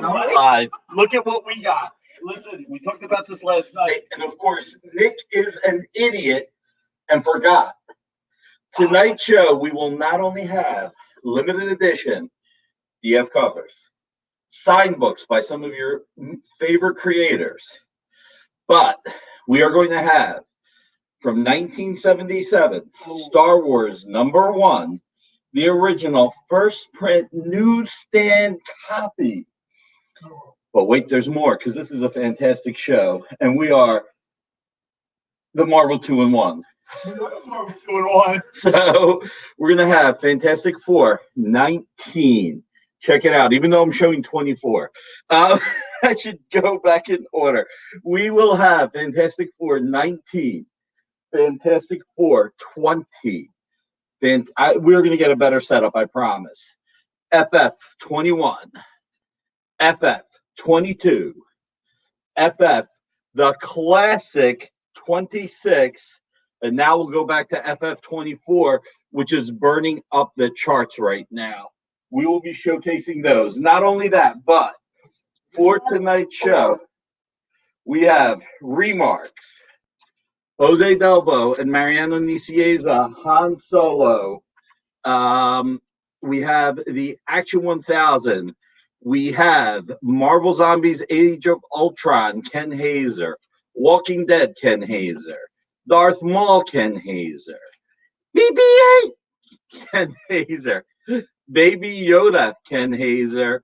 live. Look at what we got. Listen, we talked about this last night, and of course, Nick is an idiot and forgot. Tonight's show, we will not only have limited edition DF covers, signed books by some of your favorite creators, but we are going to have from 1977 Star Wars #1, the original first print newsstand copy. But wait, there's more, because this is a fantastic show, and we are the Marvel 2-in-1. So we're going to have Fantastic Four 19. Check it out, even though I'm showing 24. I should go back in order. We will have Fantastic Four 19, Fantastic Four 20. We're going to get a better setup, I promise. FF 21, FF 22, FF the classic 26, and now we'll go back to FF 24, which is burning up the charts right now. We will be showcasing those. Not only that, but for tonight's show, we have Remarks, Jose Delbo and Mariano Nicieza, Han Solo. We have the Action 1000. We have Marvel Zombies Age of Ultron, Ken Hazer. Walking Dead, Ken Hazer. Darth Maul, Ken Hazer. BB-8, Ken Hazer. Baby Yoda, Ken Hazer.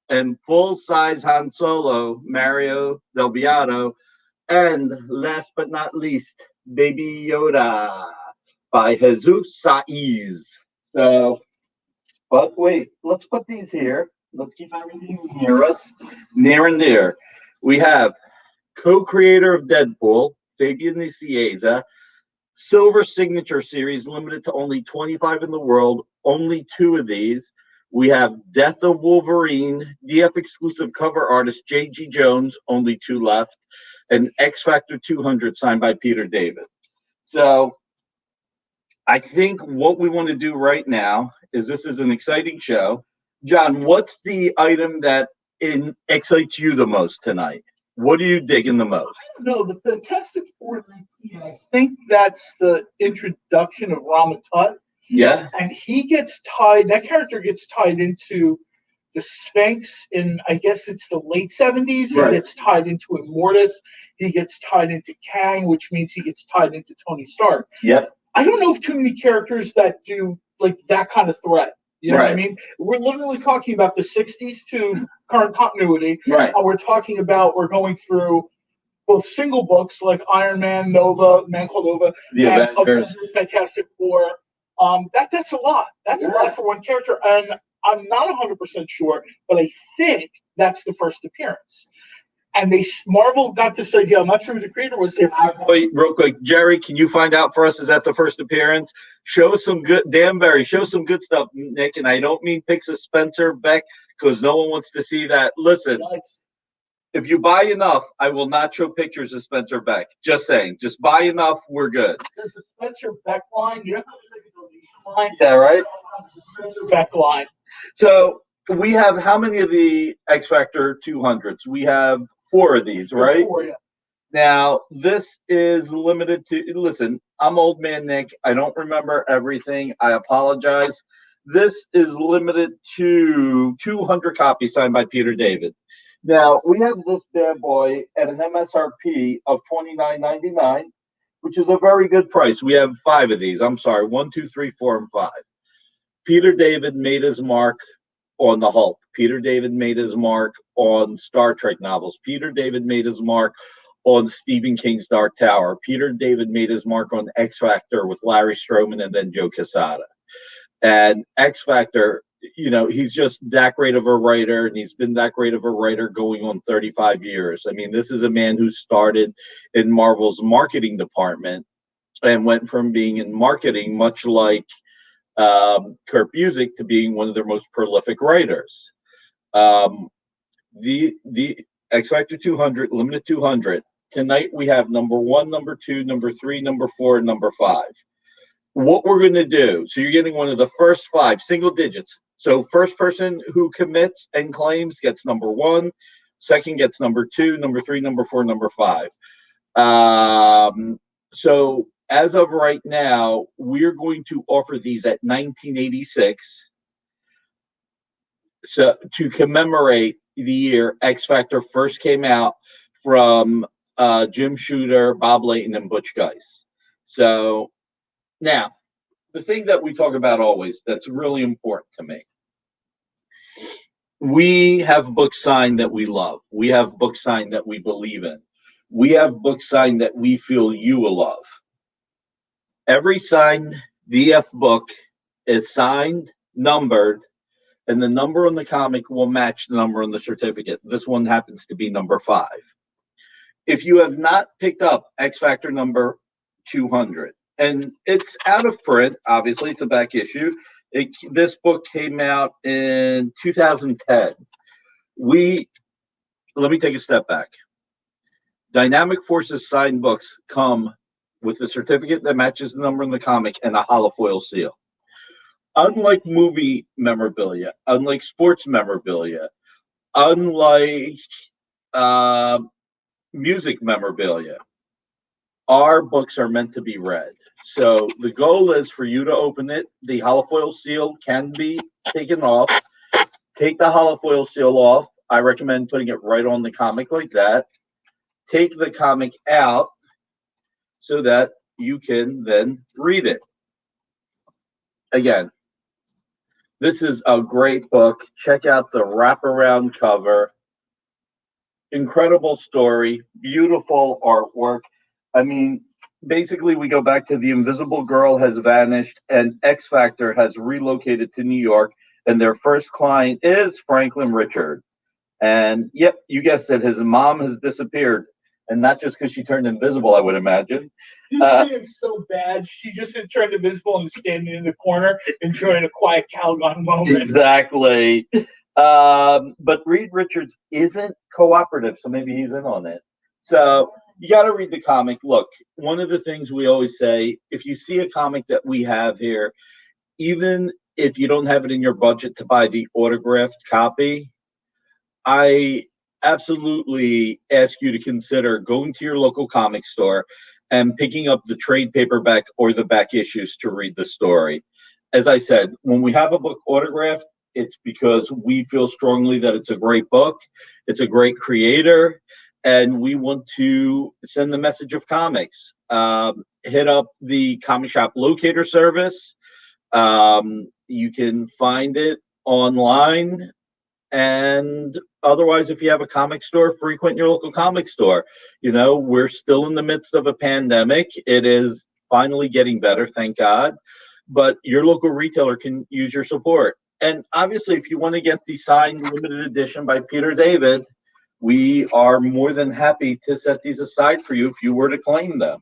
And full-size Han Solo, Mario Del Beato. And last but not least, Baby Yoda by Jesus Saiz. So, but wait, let's put these here. Let's keep everything near us, near and dear. We have co-creator of Deadpool, Fabian Nicieza, Silver Signature Series, limited to only 25 in the world, only 2 of these. We have Death of Wolverine, DF exclusive cover artist J.G. Jones, only 2 left, and X Factor 200 signed by Peter David. So I think what we want to do right now is, this is an exciting show. John, what's the item that excites you the most tonight? What are you digging the most? I don't know, the Fantastic Four 19. I think that's the introduction of Rama Tut. Yeah. And he gets tied, that character gets tied into the Sphinx in, I guess it's the late 70s. Right. He gets tied into Immortus. He gets tied into Kang, which means he gets tied into Tony Stark. Yep. I don't know of too many characters that do like that kind of threat. You know what I mean? We're literally talking about the 60s to current continuity. Right. We're talking about, we're going through both single books like Iron Man, Nova, Man Called Nova, the Avengers, Fantastic Four. That's a lot. That's a lot for one character. And I'm not 100% sure, but I think that's the first appearance. And Marvel got this idea. I'm not sure who the creator was. Wait, real quick, Jerry, can you find out for us? Is that the first appearance? Show us some good, Danbury. Show some good stuff, Nick. And I don't mean pics of Spencer Beck, because no one wants to see that. Listen, if you buy enough, I will not show pictures of Spencer Beck. Just saying, just buy enough, we're good. There's the Spencer Beck line. You know, line. Yeah, right. The Spencer Beck line. So we have how many of the X Factor 200s? We have 4 of these, right? 4, yeah. Now, this is limited to, listen, I'm old man Nick. I don't remember everything. I apologize. This is limited to 200 copies signed by Peter David. Now, we have this bad boy at an MSRP of $29.99, which is a very good price. We have 5 of these. I'm sorry, 1, 2, 3, 4, and 5. Peter David made his mark on the Hulk. Peter David made his mark on Star Trek novels. Peter David made his mark on Stephen King's Dark Tower. Peter David made his mark on X Factor with Larry Stroman and then Joe Quesada. And X Factor, you know, he's just that great of a writer, and he's been that great of a writer going on 35 years. I mean, this is a man who started in Marvel's marketing department and went from being in marketing, much like Kurt Busiek, to being one of their most prolific writers. The X Factor 200, limited 200. Tonight we have number 1, number 2, number 3, number 4, and number 5. What we're going to do, so you're getting one of the first 5 single digits, So first person who commits and claims gets number 1. Second gets number 2, number 3, number 4, number 5. So as of right now, we're going to offer these at 1986. So to commemorate the year X Factor first came out from Jim Shooter, Bob Layton, and Butch Guice. So now, the thing that we talk about always that's really important to me. We have books signed that we love. We have books signed that we believe in. We have books signed that we feel you will love. Every signed DF book is signed, numbered, and the number on the comic will match the number on the certificate. This one happens to be number 5. If you have not picked up X Factor number 200, and it's out of print, obviously, it's a back issue. This book came out in 2010. Let me take a step back. Dynamic Forces signed books come with a certificate that matches the number in the comic and a holofoil seal. Unlike movie memorabilia, unlike sports memorabilia, unlike music memorabilia, our books are meant to be read. So the goal is for you to open it. The holofoil seal can be taken off. Take the holofoil seal off. I recommend putting it right on the comic like that. Take the comic out so that you can then read it. Again, this is a great book. Check out the wraparound cover. Incredible story, beautiful artwork. I mean, basically, we go back to the Invisible Girl has vanished and X Factor has relocated to New York, and their first client is Franklin Richard. And yep, you guessed it, his mom has disappeared. And not just because she turned invisible, I would imagine. She's being so bad. She just turned invisible and is standing in the corner enjoying a quiet Calgon moment. Exactly. But Reed Richards isn't cooperative, so maybe he's in on it. So you got to read the comic. Look, one of the things we always say, if you see a comic that we have here, even if you don't have it in your budget to buy the autographed copy, I absolutely ask you to consider going to your local comic store and picking up the trade paperback or the back issues to read the story. As I said, when we have a book autographed, it's because we feel strongly that it's a great book, it's a great creator, and we want to send the message of comics. Hit up the comic shop locator service. You can find it online. And otherwise, if you have a comic store, frequent your local comic store. You know, we're still in the midst of a pandemic. It is finally getting better, thank God. But your local retailer can use your support. And obviously, if you want to get the signed limited edition by Peter David, we are more than happy to set these aside for you if you were to claim them.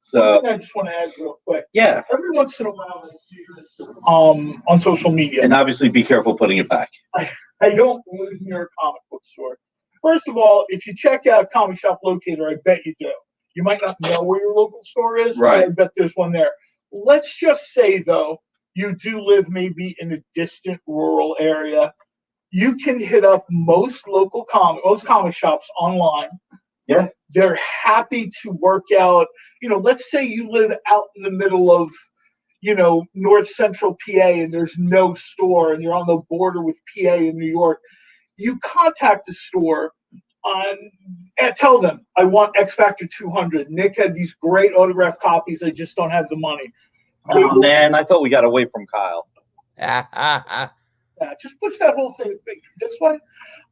So I just want to add real quick. Yeah. Every once in a while, I see this on social media. And obviously, be careful putting it back. I don't live near a comic book store. First of all, if you check out Comic Shop Locator, I bet you do. You might not know where your local store is, right, but I bet there's one there. Let's just say, though, you do live maybe in a distant rural area. You can hit up most comic shops online. Yeah. They're happy to work out. You know, let's say you live out in the middle of, you know, north central PA and there's no store and you're on the border with PA in New York. You contact the store and tell them, I want X Factor 200. Nick had these great autographed copies. I just don't have the money. Oh, man, I thought we got away from Kyle. Yeah, just push that whole thing this way.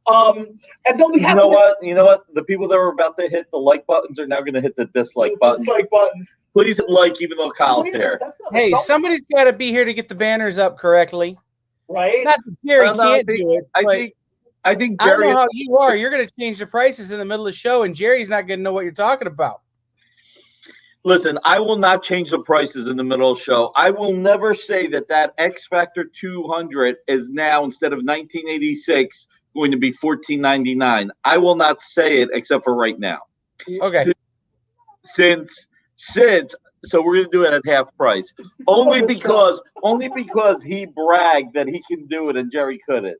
And they'll be happy. You know what? The people that were about to hit the like buttons are now going to hit the dislike buttons. Please hit like, even though Kyle's here. Hey, somebody's got to be here to get the banners up correctly. Right? Not that Jerry can't do it. I think Jerry. I don't know how you are. You're going to change the prices in the middle of the show, and Jerry's not going to know what you're talking about. Listen, I will not change the prices in the middle of the show. I will never say that X Factor 200 is now, instead of 1986, going to be $14.99. I will not say it except for right now. Okay. Since So we're gonna do it at half price. Only because he bragged that he can do it and Jerry couldn't.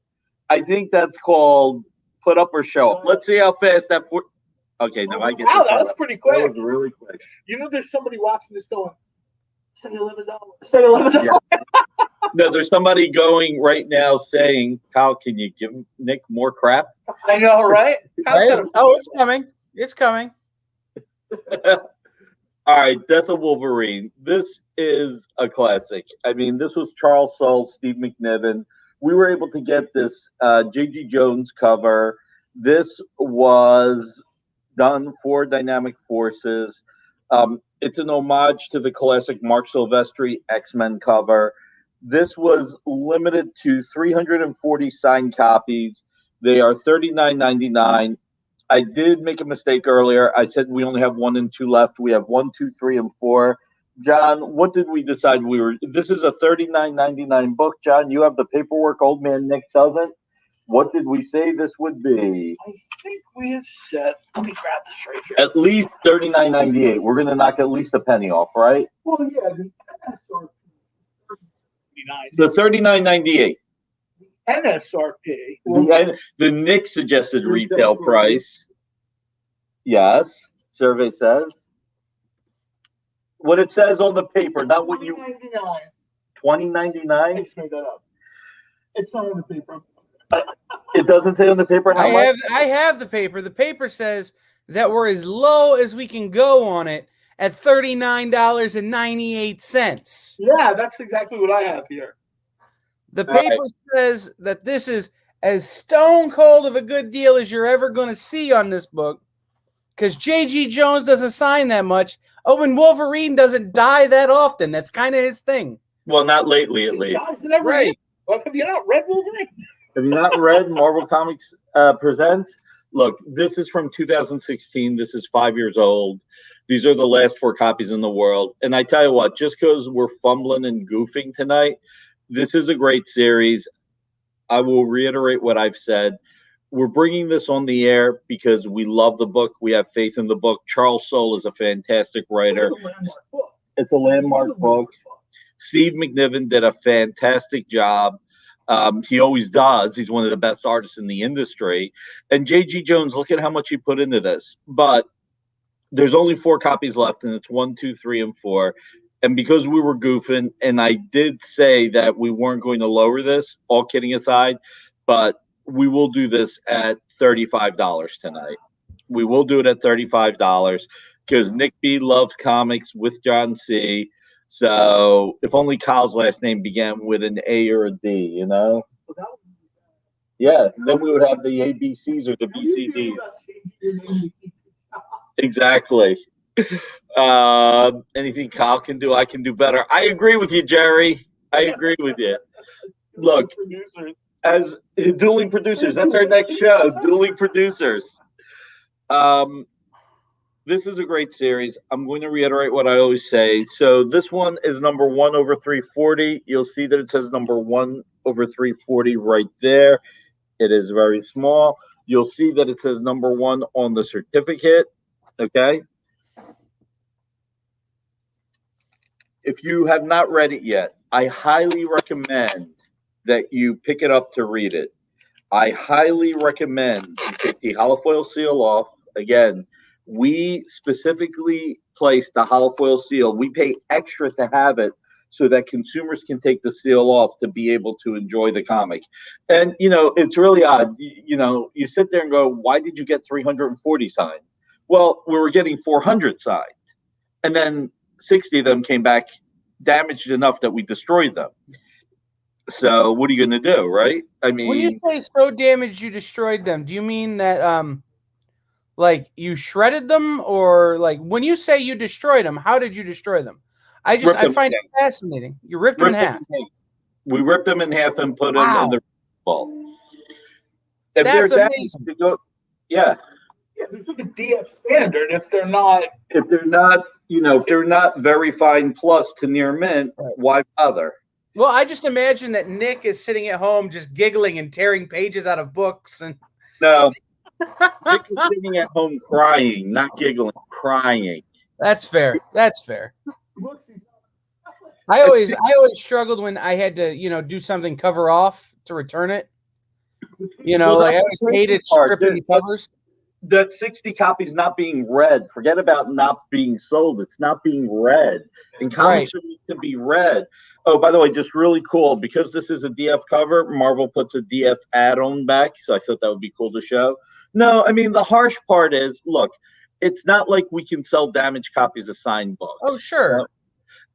I think that's called put up or show up. Let's see how fast that. Okay, now I get. Wow, that was pretty quick. That was really quick. You know, there's somebody watching this going, say $11. Say $11. Yeah. No, there's somebody going right now saying, "Kyle, can you give Nick more crap?" I know, right? Oh, it's coming. It's coming. All right, Death of Wolverine. This is a classic. I mean, this was Charles Soule, Steve McNiven. We were able to get this J.G. Jones cover. This was done for Dynamic Forces. It's an homage to the classic Mark Silvestri X-Men cover. This was limited to 340 signed copies. They are $39.99. I did make a mistake earlier. I said we only have 1 and 2 left. We have 1, 2, 3, and 4. John, what did we decide we were? This is a $39.99 book. John, you have the paperwork. Old man Nick doesn't. What did we say this would be? I think we have said. Let me grab this right here. At least $39.98. We're going to knock at least a penny off, right? Well, yeah. The $39.98. MSRP. The Nick suggested retail price. Yes. Survey says. What it says on the paper, not what you. $20.99. I just made that up. It's not on the paper. It doesn't say on the paper how much. I have the paper. The paper says that we're as low as we can go on it at $39.98. Yeah, that's exactly what I have here. The paper says that this is as stone cold of a good deal as you're ever going to see on this book, because J.G. Jones doesn't sign that much. Oh, and Wolverine doesn't die that often. That's kind of his thing. Well, not lately, at least. Right. Well, have you not read Wolverine? Have you not read Marvel Comics Presents? Look, this is from 2016. This is 5 years old. These are the last 4 copies in the world. And I tell you what, just because we're fumbling and goofing tonight, this is a great series. I will reiterate what I've said. We're bringing this on the air because we love the book. We have faith in the book. Charles Soule is a fantastic writer. It's a landmark book. Steve McNiven did a fantastic job. He always does. He's one of the best artists in the industry. And J.G. Jones, look at how much he put into this. But there's only 4 copies left, and it's 1, 2, 3, and 4. And because we were goofing, and I did say that we weren't going to lower this, all kidding aside, but we will do this at $35 tonight. We will do it at $35 because Nick B loves comics with John C. So if only Kyle's last name began with an A or a D, you know? Yeah, then we would have the ABCs or the BCDs. Exactly. Anything Kyle can do, I can do better. I agree with you, Jerry. I agree with you. Look, as Dueling Producers, that's our next show, Dueling Producers. This is a great series. I'm going to reiterate what I always say. So this one is number 1 over 340. You'll see that it says number 1 over 340 right there. It is very small. You'll see that it says number 1 on the certificate. Okay. If you have not read it yet, I highly recommend that you pick it up to read it. I highly recommend you take the holofoil seal off. Again, we specifically place the holofoil seal. We pay extra to have it so that consumers can take the seal off to be able to enjoy the comic. And, you know, it's really odd. You know, you sit there and go, why did you get 340 signed? Well, we were getting 400 signed. And then 60 of them came back damaged enough that we destroyed them. So what are you going to do, right? I mean, when you say so damaged you destroyed them, do you mean that like you shredded them, or like when you say you destroyed them, how did you destroy them? I find it fascinating. You ripped them in half. We ripped them in half and put them in the ball. If that's amazing. Yeah. Yeah, there's like a DF standard. If they're not, you know, if they're not very fine plus to near mint, why bother? Well, I just imagine that Nick is sitting at home just giggling and tearing pages out of books. And no, Nick is sitting at home crying, not giggling, crying. That's fair. That's fair. I always struggled when I had to, do something cover off to return it. Well, I always hated stripping the covers. That 60 copies not being read. Forget about not being sold. It's not being read. And comics are meant to be read. Oh, by the way, just really cool, because this is a DF cover, Marvel puts a DF add-on back, so I thought that would be cool to show. No, I mean, the harsh part is, look, it's not like we can sell damaged copies of signed books. Oh, sure.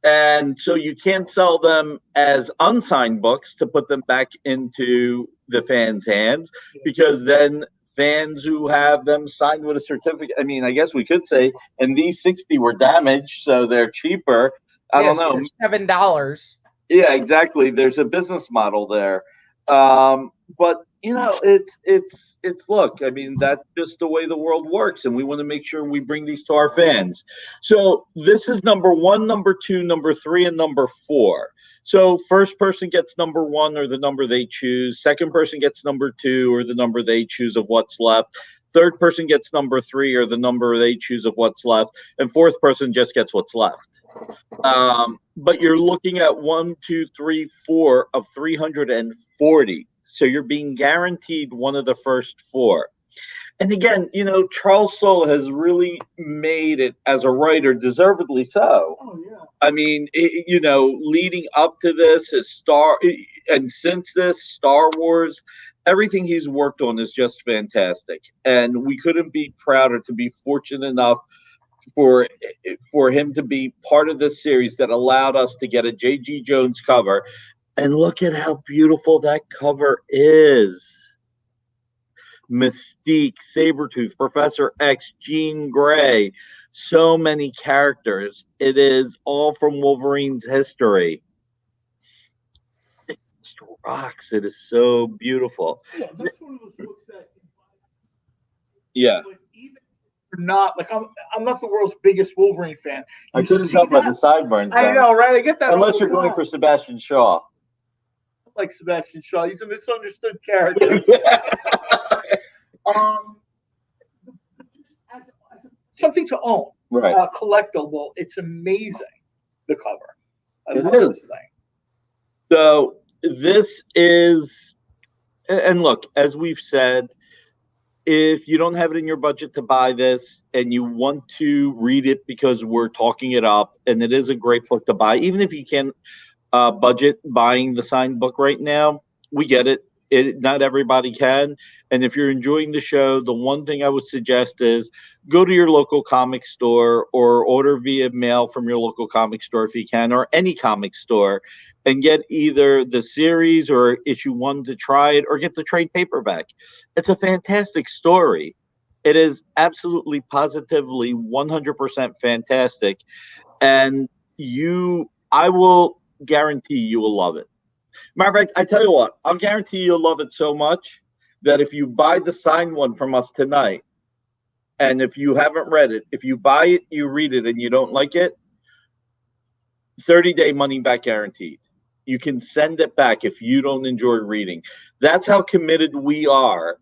And so you can't sell them as unsigned books to put them back into the fans' hands, because then fans who have them signed with a certificate, I mean, I guess we could say, and these 60 were damaged, so they're cheaper. I don't know. $7. Yeah, exactly. There's a business model there. But it's look, I mean, that's just the way the world works, and we want to make sure we bring these to our fans. So this is number 1, number 2, number 3, and number 4. So first person gets number 1 or the number they choose. Second person gets number 2 or the number they choose of what's left. Third person gets number 3 or the number they choose of what's left. And fourth person just gets what's left. But you're looking at 1, 2, 3, 4 of 340. So you're being guaranteed one of the first 4. And again, Charles Soule has really made it as a writer, deservedly so. Oh, yeah. I mean, leading up to this, and since this, Star Wars, everything he's worked on is just fantastic. And we couldn't be prouder to be fortunate enough for him to be part of this series that allowed us to get a J.G. Jones cover. And look at how beautiful that cover is. Mystique, Sabretooth, Professor X, Jean Grey, so many characters. It is all from Wolverine's history. It just rocks. It is so beautiful. Yeah, that's one of those books that. Yeah. But even if you're not, like, I'm not the world's biggest Wolverine fan. I couldn't tell by the sideburns. I know, right? I get that. Unless you're going for Sebastian Shaw. I like Sebastian Shaw. He's a misunderstood character. As something to own, right? Collectible. It's amazing. The cover. It is. This thing. So this is, and look, as we've said, if you don't have it in your budget to buy this and you want to read it because we're talking it up, and it is a great book to buy, even if you can't budget buying the signed book right now, we get it. Not everybody can. And if you're enjoying the show, the one thing I would suggest is go to your local comic store or order via mail from your local comic store if you can, or any comic store, and get either the series or issue 1 to try it, or get the trade paperback. It's a fantastic story. It is absolutely, positively 100% fantastic. And I will guarantee you will love it. Matter of fact, I tell you what, I'll guarantee you'll love it so much that if you buy the signed one from us tonight, and if you haven't read it, if you buy it, you read it, and you don't like it, 30-day money back guaranteed. You can send it back if you don't enjoy reading. That's how committed we are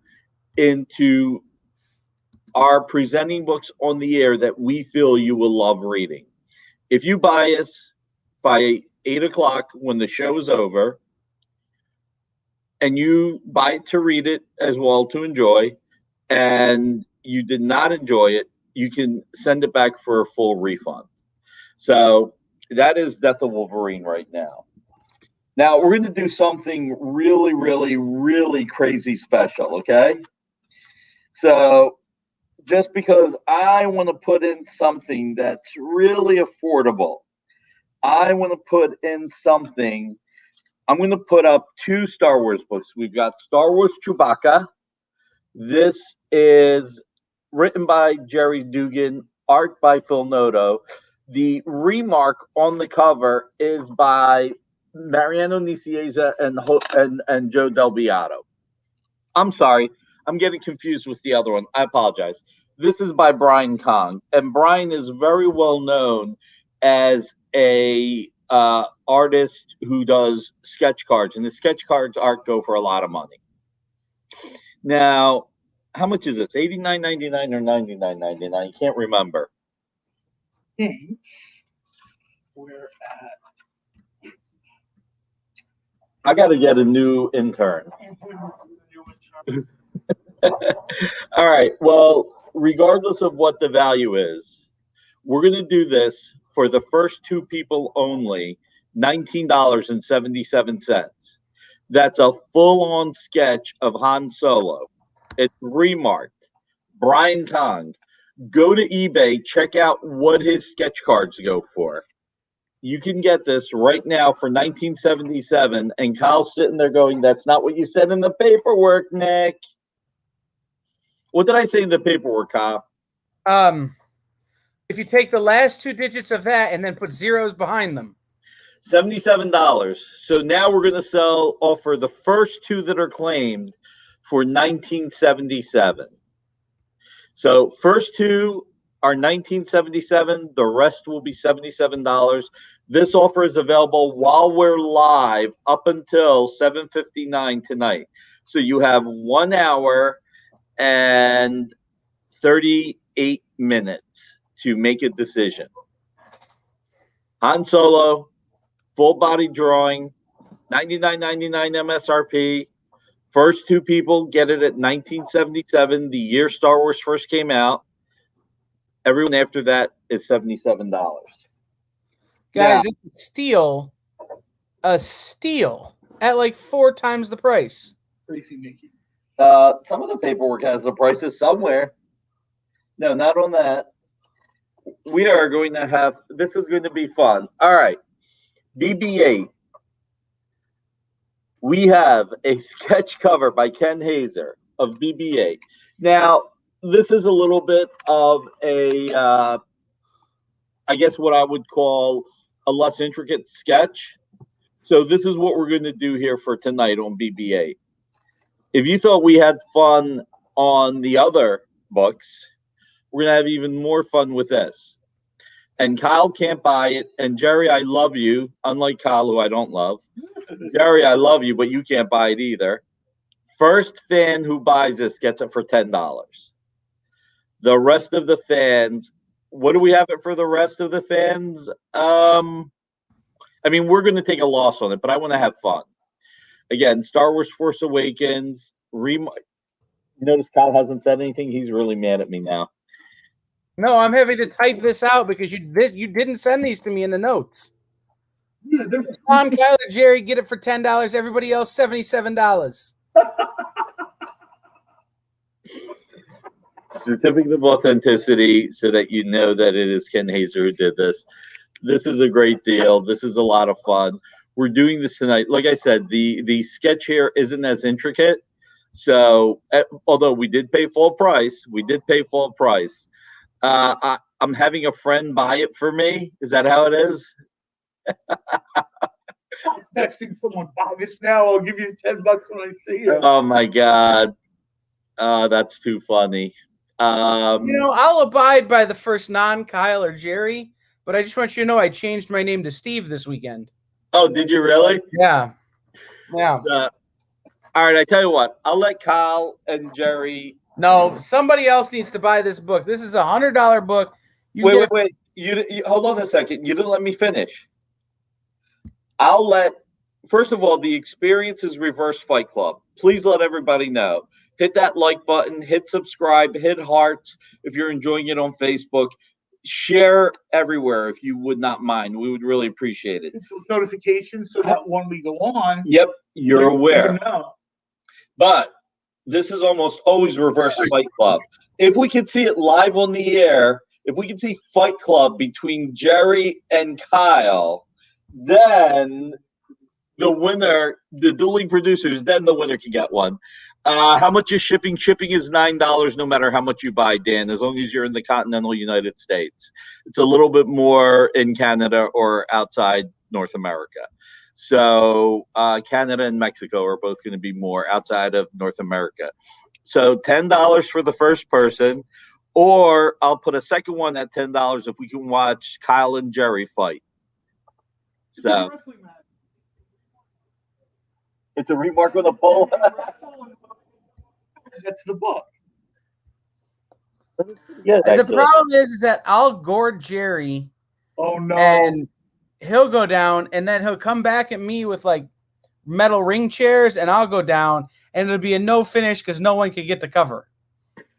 into our presenting books on the air that we feel you will love reading. If you buy us by 8 o'clock when the show is over, and you buy it to read it as well to enjoy, and you did not enjoy it, you can send it back for a full refund. So that is Death of Wolverine right now. Now we're going to do something really, really, really crazy special, okay? So just because I want to put in something that's really affordable, I want to put in something. I'm going to put up 2 Star Wars books. We've got Star Wars Chewbacca. This is written by Jerry Dugan, art by Phil Noto. The remark on the cover is by Mariano Nicieza and Joe Del Beato. I'm sorry. I'm getting confused with the other one. I apologize. This is by Brian Kong. And Brian is very well known as a artist who does sketch cards, and the sketch cards art go for a lot of money. Now, how much is this? $89.99 or $99.99? I can't remember. We're at I got to get a new intern. All right. Well, regardless of what the value is, we're going to do this for the first two people only, $19.77. That's a full-on sketch of Han Solo. It's remarked. Brian Kong. Go to eBay, check out what his sketch cards go for. You can get this right now for $19.77, and Kyle's sitting there going, "That's not what you said in the paperwork, Nick." What did I say in the paperwork, Kyle? If you take the last two digits of that and then put zeros behind them. $77. So now we're going to offer the first two that are claimed for $19.77. So first two are $19.77. The rest will be $77. This offer is available while we're live up until 7:59 tonight. So you have 1 hour and 38 minutes to make a decision. Han Solo, full body drawing, $99.99 MSRP. First two people get it at $19.77, the year Star Wars first came out. Everyone after that is $77. Guys, it's a steal at like 4 times the price. Crazy Mickey. Some of the paperwork has the prices somewhere. No, not on that. We are going to have, this is going to be fun. All right. BB-8. We have a sketch cover by Ken Hazer of BB-8. Now, this is a little bit of a, I guess what I would call a less intricate sketch. So this is what we're going to do here for tonight on BB-8. If you thought we had fun on the other books, we're going to have even more fun with this. And Kyle can't buy it. And Jerry, I love you, unlike Kyle, who I don't love. Jerry, I love you, but you can't buy it either. First fan who buys this gets it for $10. The rest of the fans, what do we have it for the rest of the fans? I mean, we're going to take a loss on it, but I want to have fun. Again, Star Wars Force Awakens. You notice Kyle hasn't said anything. He's really mad at me now. No, I'm having to type this out because you didn't send these to me in the notes. Yeah, Tom, Kyle, and Jerry get it for $10. Everybody else, $77. Certificate of authenticity, so that you know that it is Ken Hazer who did this. This is a great deal. This is a lot of fun. We're doing this tonight. Like I said, the sketch here isn't as intricate. So, although we did pay full price, I'm having a friend buy it for me. Is that how it is? texting someone, buy this now. I'll give you $10 when I see it. Oh my God. That's too funny. I'll abide by the first non-Kyle or Jerry, but I just want you to know I changed my name to Steve this weekend. Oh, did you really? Yeah. All right, I tell you what. I'll let Kyle and Jerry. No, somebody else needs to buy this book. This is a $100 book. Wait. You hold on a second. You didn't let me finish. First of all, the experience is Reverse Fight Club. Please let everybody know. Hit that like button, hit subscribe, hit hearts if you're enjoying it on Facebook. Share everywhere if you would not mind. We would really appreciate it. Notifications so that when we go on. Yep, you're aware. Know. But this is almost always Reverse Fight Club. If we could see it live on the air, if we could see Fight Club between Jerry and Kyle, then the winner, the dueling producers, then the winner can get one. How much is shipping? Shipping is $9 no matter how much you buy, Dan, as long as you're in the continental United States. It's a little bit more in Canada or outside North America. So Canada and Mexico are both going to be more outside of North America. So $10 for the first person, or I'll put a second one at $10 if we can watch Kyle and Jerry fight. So it's a remark on the poll. That's the book. Yeah. The problem is that I'll gourd Jerry. Oh no! And he'll go down, and then he'll come back at me with like metal ring chairs, and I'll go down, and it'll be a no finish because no one can get the cover.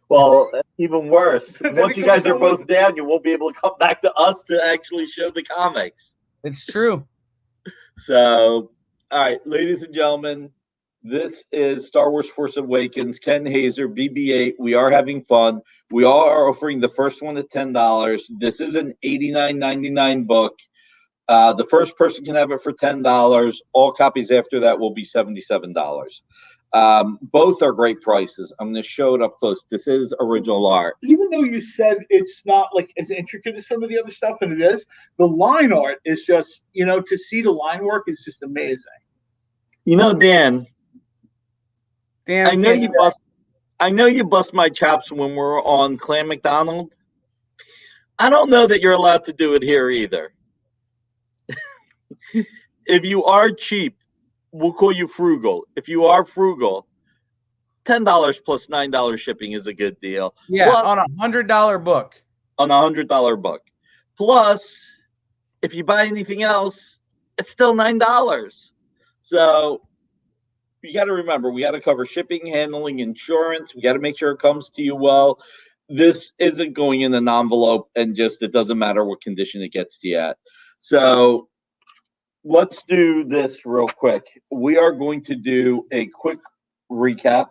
Well, even worse. Once you guys are both down, you won't be able to come back to us to actually show the comics. It's true. So, all right, ladies and gentlemen, this is Star Wars Force Awakens, Ken Hazer, BB-8. We are having fun. We are offering the first one at $10. This is an $89.99 book. The first person can have it for $10. All copies after that will be $77. Both are great prices. I'm going to show it up close. This is original art. Even though you said it's not like as intricate as some of the other stuff, and it is, the line art is just, to see the line work is just amazing. Dan, I know you bust my chops when we're on Clan McDonald. I don't know that you're allowed to do it here either. If you are cheap, we'll call you frugal. If you are frugal, $10 plus $9 shipping is a good deal. Yeah, plus, on $100 book. On $100 book. Plus, if you buy anything else, it's still $9. So you got to remember, we got to cover shipping, handling, insurance. We got to make sure it comes to you well. This isn't going in an envelope and just it doesn't matter what condition it gets to you at. So let's do this real quick. We are going to do a quick recap.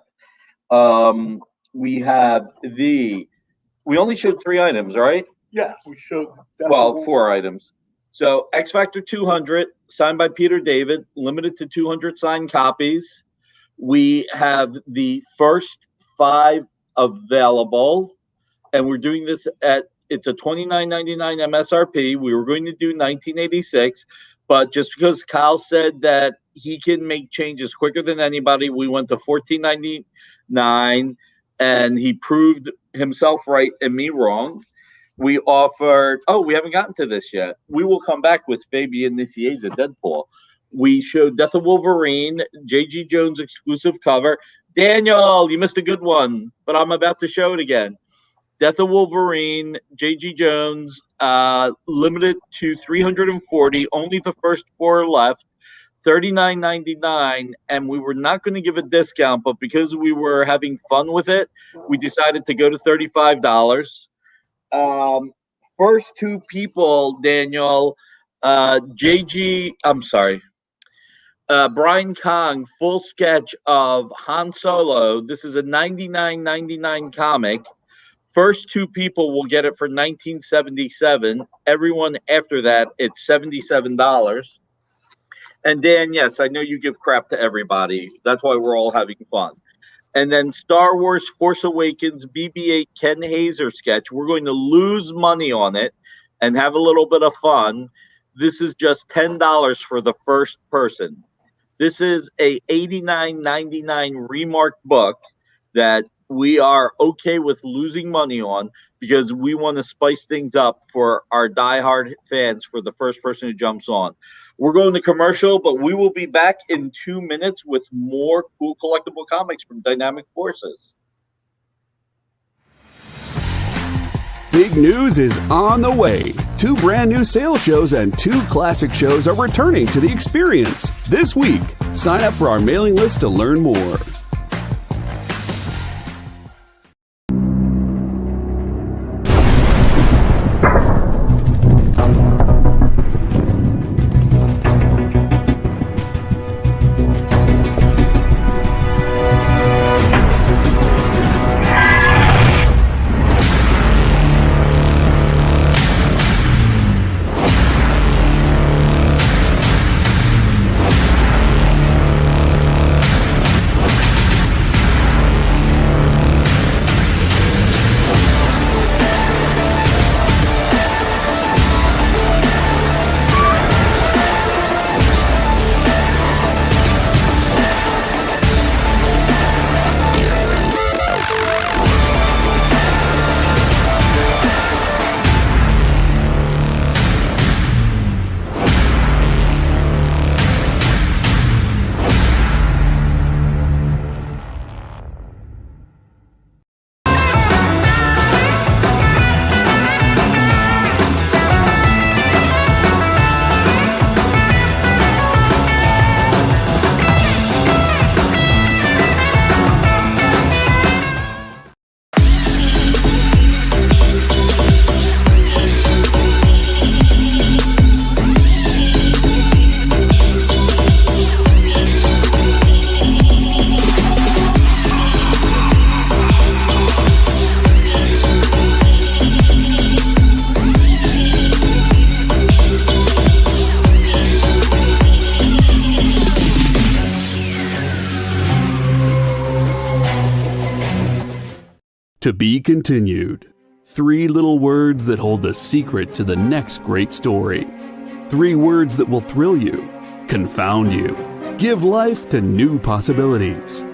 We only showed 3 items, right? Yeah, we showed. Well, 4 items. So X Factor 200, signed by Peter David, limited to 200 signed copies. We have the first 5 available, and we're doing this it's a $29.99 MSRP. We were going to do $19.86, but just because Kyle said that he can make changes quicker than anybody, we went to $14.99, and he proved himself right and me wrong. We offered, we haven't gotten to this yet. We will come back with Fabian Nicieza Deadpool. We showed Death of Wolverine, J.G. Jones exclusive cover. Daniel, you missed a good one, but I'm about to show it again. Death of Wolverine, J.G. Jones, limited to 340. Only the first 4 left. $39.99, and we were not going to give a discount, but because we were having fun with it, we decided to go to $35. First 2 people, Daniel, Brian Kong, full sketch of Han Solo. This is a $99.99 comic. First 2 people will get it for $19.77. Everyone after that, it's $77. And Dan, yes, I know you give crap to everybody. That's why we're all having fun. And then Star Wars Force Awakens BB-8 Ken Hazer sketch. We're going to lose money on it and have a little bit of fun. This is just $10 for the first person. This is a $89.99 remarked book that we are okay with losing money on because we want to spice things up for our diehard fans for the first person who jumps on. We're going to commercial, but we will be back in 2 minutes with more cool collectible comics from Dynamic Forces. Big news is on the way. 2 brand new sales shows and 2 classic shows are returning to the experience this week. Sign up for our mailing list to learn more. To be continued. 3 little words that hold the secret to the next great story. 3 words that will thrill you, confound you, give life to new possibilities.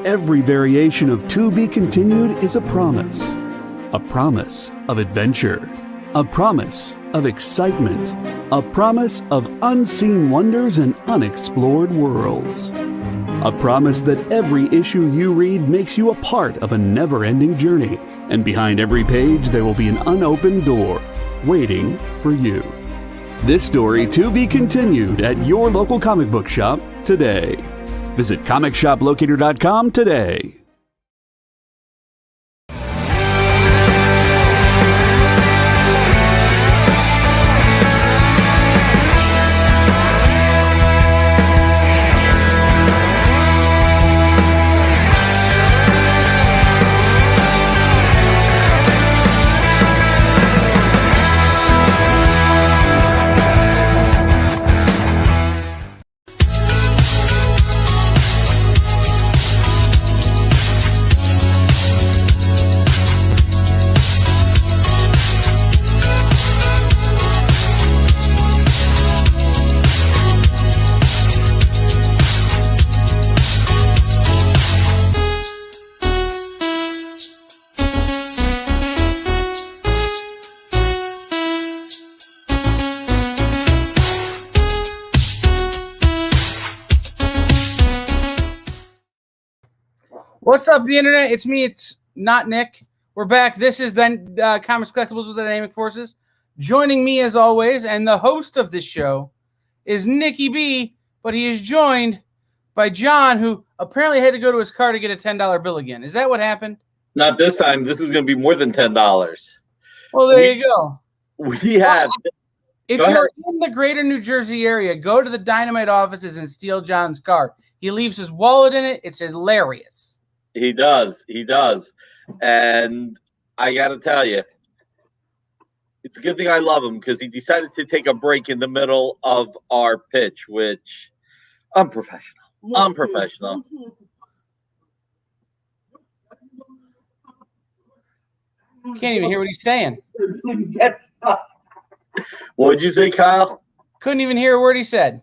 Every variation of To Be Continued is a promise of adventure, a promise of excitement, a promise of unseen wonders and unexplored worlds. A promise that every issue you read makes you a part of a never-ending journey, and behind every page there will be an unopened door waiting for you. This story to be continued at your local comic book shop today. Visit comicshoplocator.com today. What's up, the internet? It's me. It's not Nick. We're back. This is then Comics Collectibles with the Dynamic Forces. Joining me, as always, and the host of this show is Nicky B, but he is joined by John, who apparently had to go to his car to get a $10 bill again. Is that what happened? Not this time. This is going to be more than $10. Well, there you go. We have. If you're in the greater New Jersey area, go to the Dynamite offices and steal John's car. He leaves his wallet in it. It's hilarious. He does. He does. And I got to tell you, it's a good thing I love him because he decided to take a break in the middle of our pitch, which unprofessional. Unprofessional. Can't even hear what he's saying. What did you say, Kyle? Couldn't even hear a word he said.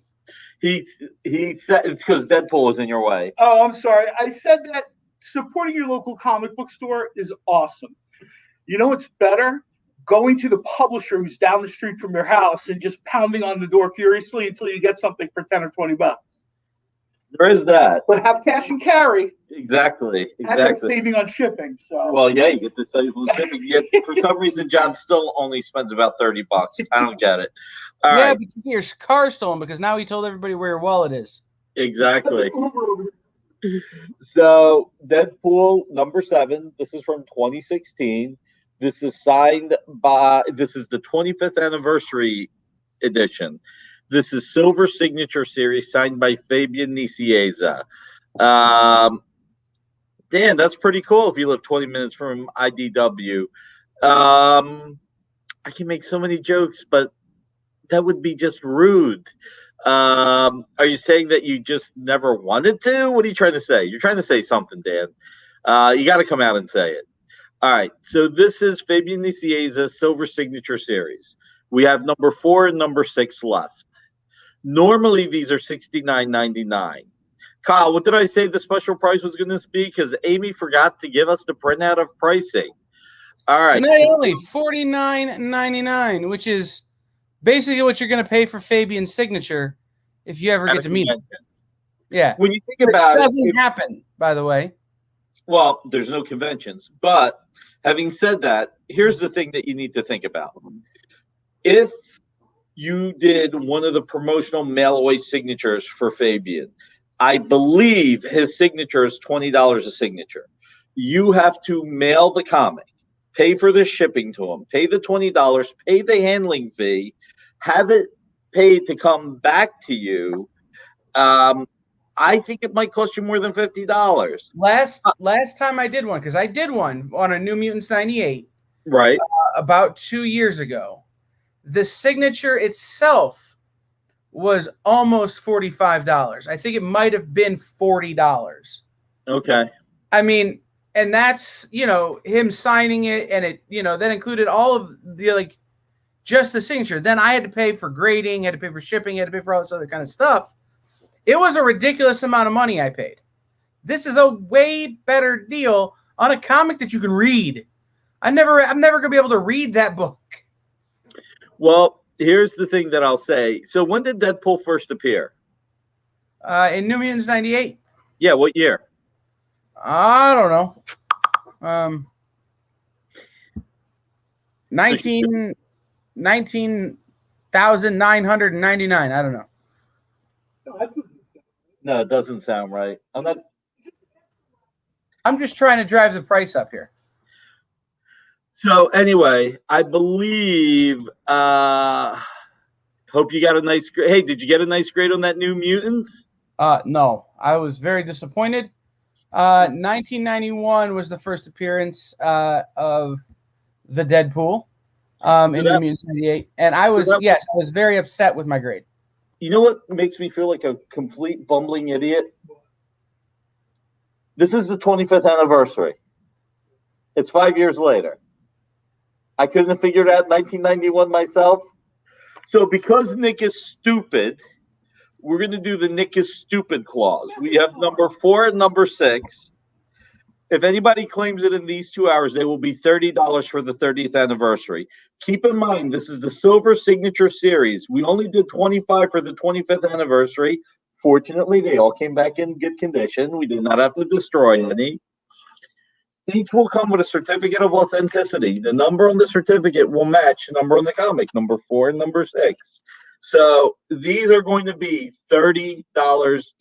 He said it's because Deadpool was in your way. Oh, I'm sorry. I said that supporting your local comic book store is awesome. You know what's better? Going to the publisher who's down the street from your house and just pounding on the door furiously until you get something for $10 or $20. There is that. But have cash and carry. Exactly. And saving on shipping. So. Well, yeah, you get to save on shipping. Yet for some reason, John still only spends about $30. I don't get it. All right. But you get your car stolen because now he told everybody where your wallet is. Exactly. So, Deadpool number 7. This is from 2016. This is signed by. This is the 25th anniversary edition. This is Silver Signature Series signed by Fabian Nicieza. Dan, that's pretty cool if you live 20 minutes from IDW. I can make so many jokes, but that would be just rude. Are you saying that you just never wanted to? What are you trying to say? You're trying to say something, Dan. You got to come out and say it. All right. So this is Fabian Nicieza's Silver Signature Series. We have number 4 and number 6 left. Normally, these are $69.99. Kyle, what did I say the special price was going to be? Because Amy forgot to give us the printout of pricing. All right. Tonight only $49.99, which is basically what you're going to pay for Fabian's signature if you ever get to meet him. Yeah. When you think about it. Which doesn't happen, by the way. Well, there's no conventions. But having said that, here's the thing that you need to think about. If you did one of the promotional mail-away signatures for Fabian, I believe his signature is $20 a signature. You have to mail the comic, pay for the shipping to him, pay the $20, pay the handling fee, have it paid to come back to you. I think it might cost you more than $50. Last time I did one, because I did one on a New Mutants 98. Right. About 2 years ago. The signature itself was almost $45. I think it might have been $40. Okay. I mean, and that's, you know, him signing it, and it, you know, that included all of the, like, just the signature. Then I had to pay for grading, had to pay for shipping, had to pay for all this other kind of stuff. It was a ridiculous amount of money I paid. This is a way better deal on a comic that you can read. I'm never gonna be able to read that book. Well, here's the thing that I'll say. So when did Deadpool first appear? In New Mutants 98. Yeah, what year? I don't know. 19,999. I don't know. No, it doesn't sound right. I'm just trying to drive the price up here. So anyway, I believe. Hope you got a nice grade. Hey, did you get a nice grade on that New Mutants? No, I was very disappointed. 1991 was the first appearance of the Deadpool in New Mutants 98, and I was very upset with my grade. You know what makes me feel like a complete bumbling idiot? This is the 25th anniversary. It's 5 years later. I couldn't have figured out 1991 myself. So because Nick is stupid, we're going to do the Nick is stupid clause. We have number 4 and number 6. If anybody claims it in these 2 hours, they will be $30 for the 30th anniversary. Keep in mind, this is the Silver Signature Series. We only did 25 for the 25th anniversary. Fortunately, they all came back in good condition. We did not have to destroy any. Each will come with a certificate of authenticity. The number on the certificate will match the number on the comic, number 4 and number 6. So these are going to be $30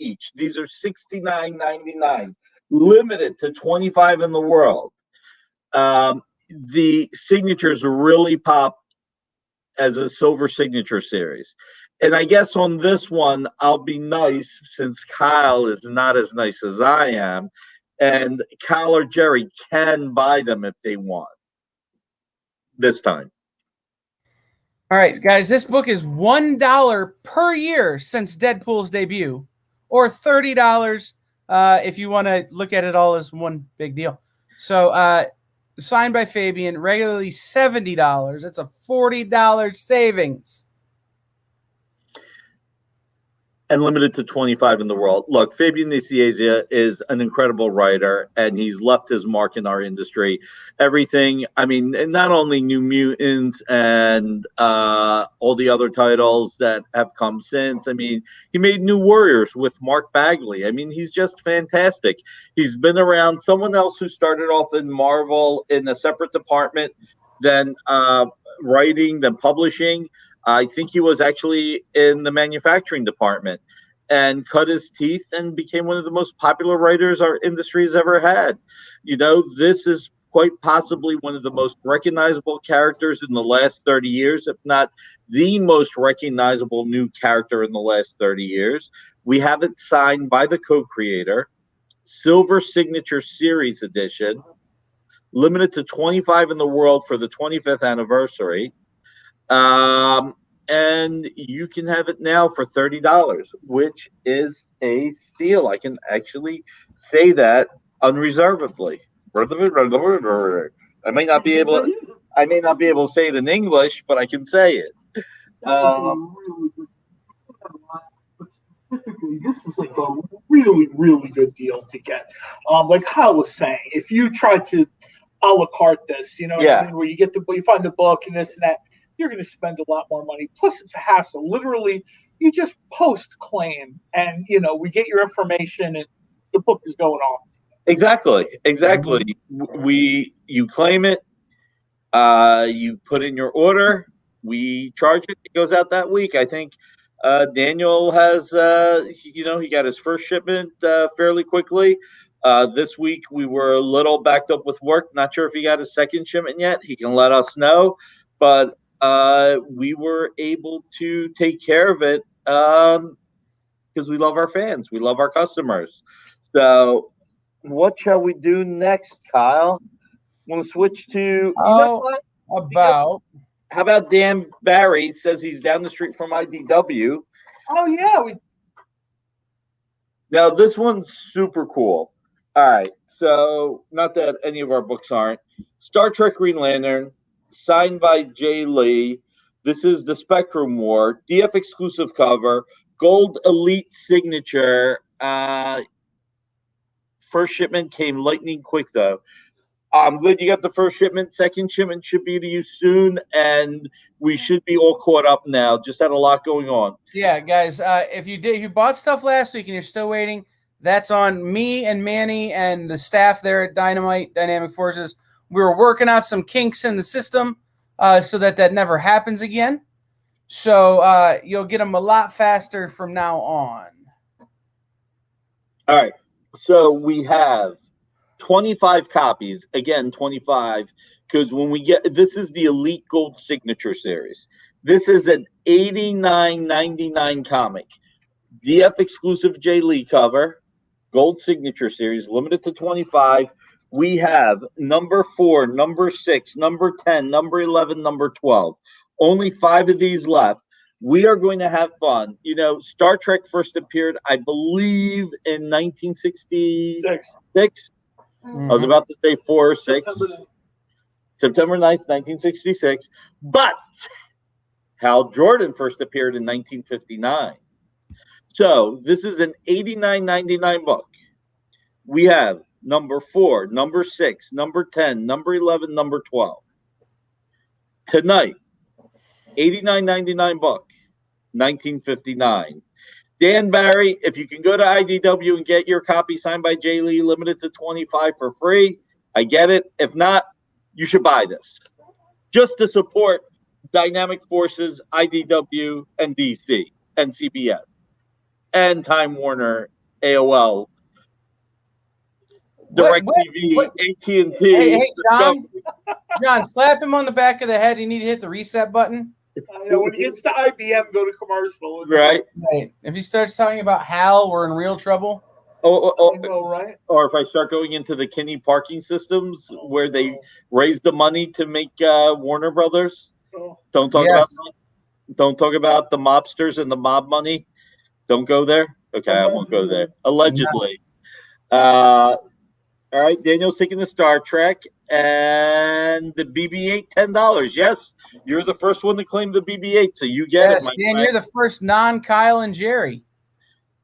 each. These are $69.99, limited to 25 in the world. The signatures really pop as a Silver Signature Series. And I guess on this one, I'll be nice since Kyle is not as nice as I am. And Kyle or Jerry can buy them if they want this time. All right, guys, this book is $1 per year since Deadpool's debut, or $30 if you want to look at it all as one big deal. So signed by Fabian, regularly $70. It's a $40 savings. And limited to 25 in the world. Look, Fabian Nicieza is an incredible writer, and he's left his mark in our industry. Everything, I mean, and not only New Mutants and all the other titles that have come since. I mean, he made New Warriors with Mark Bagley. I mean, he's just fantastic. He's been around. Someone else who started off in Marvel in a separate department, then writing, then publishing. I think he was actually in the manufacturing department and cut his teeth and became one of the most popular writers our industry has ever had. You know, this is quite possibly one of the most recognizable characters in the last 30 years, if not the most recognizable new character in the last 30 years. We have it signed by the co-creator, Silver Signature Series Edition, limited to 25 in the world for the 25th anniversary. And you can have it now for $30, which is a steal. I can actually say that unreservedly. I may not be able to say it in English, but I can say it. Specifically, this is like a really, really good deal to get. Like Kyle was saying, if you try to a la carte this, you know, where you get you find the book and this and that, you're going to spend a lot more money. Plus, it's a hassle. Literally, you just post claim, and you know we get your information, and the book is going on. Exactly. You claim it, you put in your order, we charge it. It goes out that week. I think Daniel has, he got his first shipment fairly quickly. This week we were a little backed up with work. Not sure if he got his second shipment yet. He can let us know, but we were able to take care of it because we love our fans. We love our customers. So what shall we do next, Kyle? Want to switch to how about Dan Barry says he's down the street from IDW. Oh yeah. Now this one's super cool. All right. So, not that any of our books aren't. Star Trek Green Lantern, signed by Jay Lee. This is the Spectrum War, DF exclusive cover, gold elite signature. First shipment came lightning quick, though. I'm glad you got the first shipment. Second shipment should be to you soon, and we should be all caught up now. Just had a lot going on. Yeah, guys. If you bought stuff last week and you're still waiting, that's on me and Manny and the staff there at Dynamic Forces. We were working out some kinks in the system so that never happens again. So you'll get them a lot faster from now on. All right. So we have 25 copies. Again, 25. Because when we get, this is the Elite Gold Signature Series. This is an $89.99 comic. DF exclusive Jay Lee cover. Gold Signature Series, limited to 25. We have number 4, number 6, number 10, number 11, number 12. Only 5 of these left. We are going to have fun. You know, Star Trek first appeared, I believe, in 1966. Mm-hmm. I was about to say 4 or 6. September 9th, 1966. But Hal Jordan first appeared in 1959. So this is an $89.99 book. We have number 4, number 6, number 10, number 11, number 12. Tonight, $89.99 book, 1959. Dan Barry, if you can go to IDW and get your copy signed by Jay Lee, limited to 25 for free, I get it. If not, you should buy this. Just to support Dynamic Forces, IDW, and DC, and CBS, and Time Warner, AOL, DirecTV, AT&T. Hey, John, slap him on the back of the head. You need to hit the reset button. I know, when he gets to IBM, go to commercial. Right. If he starts talking about Hal, we're in real trouble. Right. Or if I start going into the Kinney parking systems where they raise the money to make Warner Brothers, don't talk about the mobsters and the mob money. Don't go there. Okay, I won't go there. Allegedly. No. All right, Daniel's taking the Star Trek and the BB-8, $10. Yes, you're the first one to claim the BB-8, so you get it, my Dan, friend. you're the first non-Kyle and Jerry.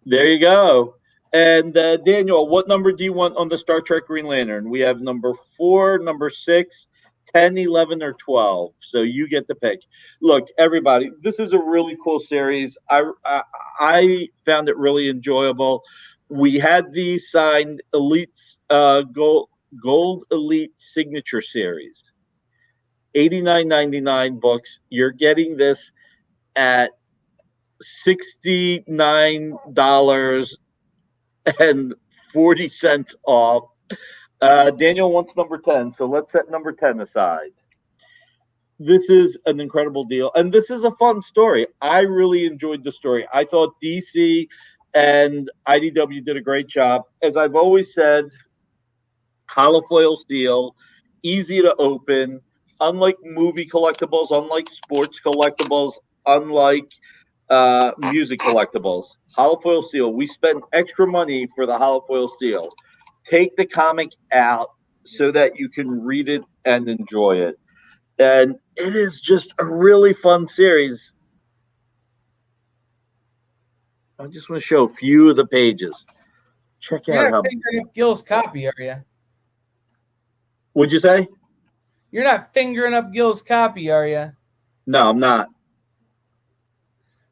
There you go. And Daniel, what number do you want on the Star Trek Green Lantern? We have number 4, number 6, 10, 11, or 12. So you get the pick. Look, everybody, this is a really cool series. I found it really enjoyable. We had these signed Elites Gold Elite Signature Series. $89.99 books. You're getting this at $69.40 off. Daniel wants number 10, so let's set number 10 aside. This is an incredible deal, and this is a fun story. I really enjoyed the story. I thought DC and IDW did a great job. As I've always said, holofoil steel, easy to open, unlike movie collectibles, unlike sports collectibles, unlike music collectibles. Holofoil steel. We spent extra money for the holofoil steel. Take the comic out so that you can read it and enjoy it. And it is just a really fun series. I just want to show a few of the pages. Check out how. You're not fingering up Gil's copy, are you? What'd you say? You're not fingering up Gil's copy, are you? No, I'm not.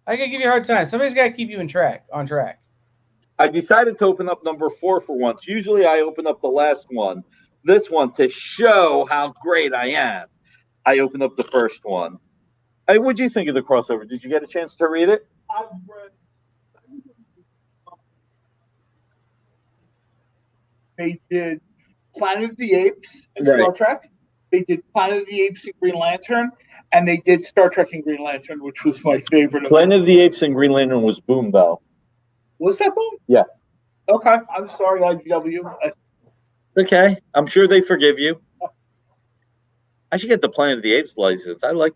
I gotta give you a hard time. Somebody's got to keep you on track. I decided to open up number 4 for once. Usually I open up the last one. This one, to show how great I am, I opened up the first one. Hey, what'd you think of the crossover? Did you get a chance to read it? I've read. They did Planet of the Apes and Star Trek. They did Planet of the Apes and Green Lantern, and they did Star Trek and Green Lantern, which was my favorite. Planet of the Apes and Green Lantern was Boom, though. Was that Boom? Yeah. Okay, I'm sorry, IDW. Okay, I'm sure they forgive you. I should get the Planet of the Apes license. I like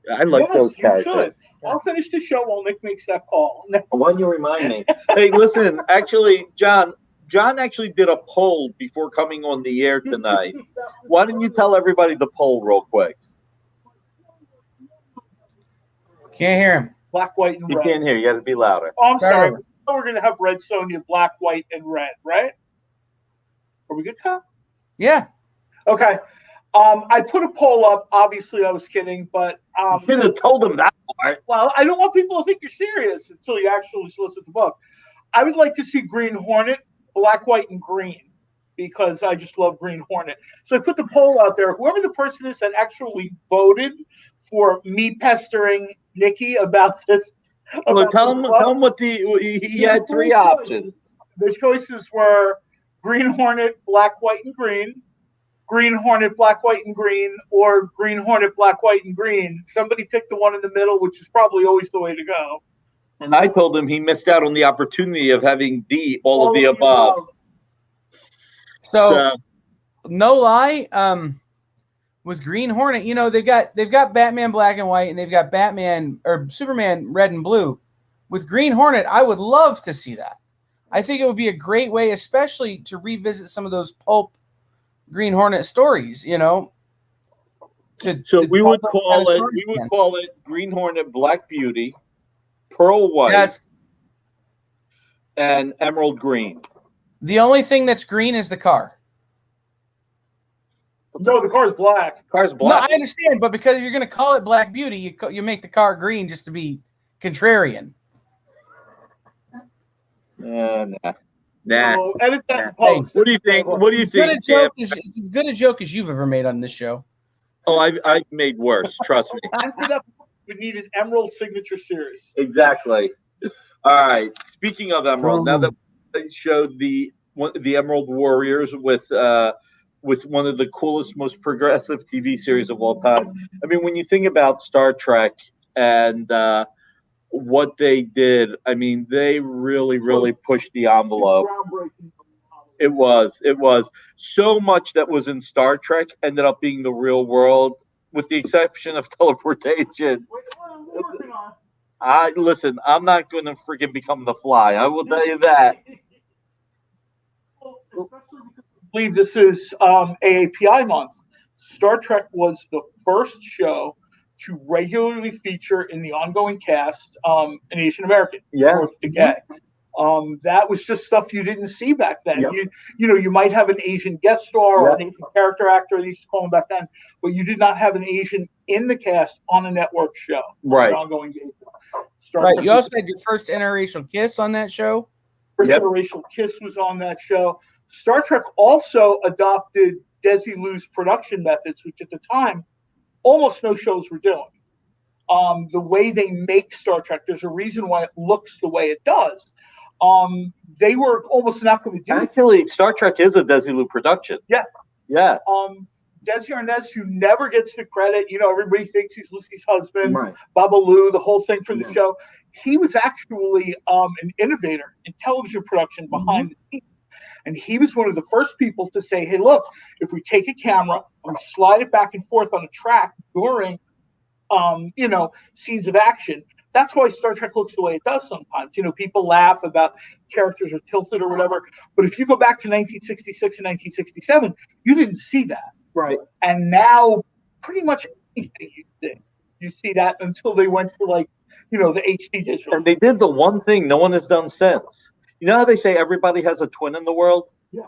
those characters. You should. I'll finish the show while Nick makes that call. Why don't you remind me? Hey, listen, actually, John, John actually did a poll before coming on the air tonight. Why don't you tell everybody the poll real quick? Can't hear him. Black, white, and You red. can't hear. You got to be louder. Oh, I'm sorry. Sorry. We're going to have Red Sonja, black, white, and red, right? Are we good, Kyle? Yeah. Okay. I put a poll up. Obviously, I was kidding, but You should have told him that part. well, I don't want people to think you're serious until you actually solicit the book. I would like to see Green Hornet, black, white, and green, because I just love Green Hornet. So I put the poll out there. Whoever the person is that actually voted for me pestering Nikki about this. Well, tell him what he had three options. The choices were Green Hornet, black, white, and green, Green Hornet, black, white, and green, or Green Hornet, black, white, and green. Somebody picked the one in the middle, which is probably always the way to go. And I told him he missed out on the opportunity of having all of the above. So no lie, with Green Hornet, you know, they've got Batman black and white, and they've got Batman or Superman red and blue. With Green Hornet, I would love to see that. I think it would be a great way, especially to revisit some of those pulp Green Hornet stories, you know. We would call it Green Hornet, Black Beauty, Pearl White, yes, and Emerald Green. The only thing that's green is the car. No, the car's black. Car's black. No, I understand, but because you're going to call it Black Beauty, you make the car green just to be contrarian. Nah. So edit that and Hey, post. What do you think? What do you think? It's as good a joke as you've ever made on this show. Oh, I've made worse. Trust me. After that, we need an Emerald signature series. Exactly. All right. Speaking of Emerald, now that we showed the Emerald Warriors with one of the coolest, most progressive TV series of all time. I mean, when you think about Star Trek and what they did, I mean, they really, really pushed the envelope. It was so much that was in Star Trek ended up being the real world, with the exception of teleportation. Listen, I'm not going to freaking become the Fly. I will tell you that. I believe this is AAPI month. Star Trek was the first show to regularly feature in the ongoing cast an Asian American. Yeah. That was just stuff you didn't see back then. Yep. You might have an Asian guest star or an Asian character actor, they used to call them back then, but you did not have an Asian in the cast on a network show. Right. On an ongoing basis. Right. You also had your first interracial kiss on that show. First interracial kiss was on that show. Star Trek also adopted Desilu's production methods, which at the time almost no shows were doing. The way they make Star Trek, there's a reason why it looks the way it does. They were almost not going to do Actually, Star Trek is a Desilu production. Yeah. Yeah. Desi Arnaz, who never gets the credit, everybody thinks he's Lucy's husband, Right. Babalu, the whole thing for the show. He was actually an innovator in television production behind the scenes. And he was one of the first people to say, hey, look, if we take a camera and we slide it back and forth on a track during, scenes of action, that's why Star Trek looks the way it does sometimes. People laugh about characters are tilted or whatever. But if you go back to 1966 and 1967, you didn't see that. Right. And now pretty much anything you see that until they went for the HD digital. And they did the one thing no one has done since. You know how they say everybody has a twin in the world? Yeah.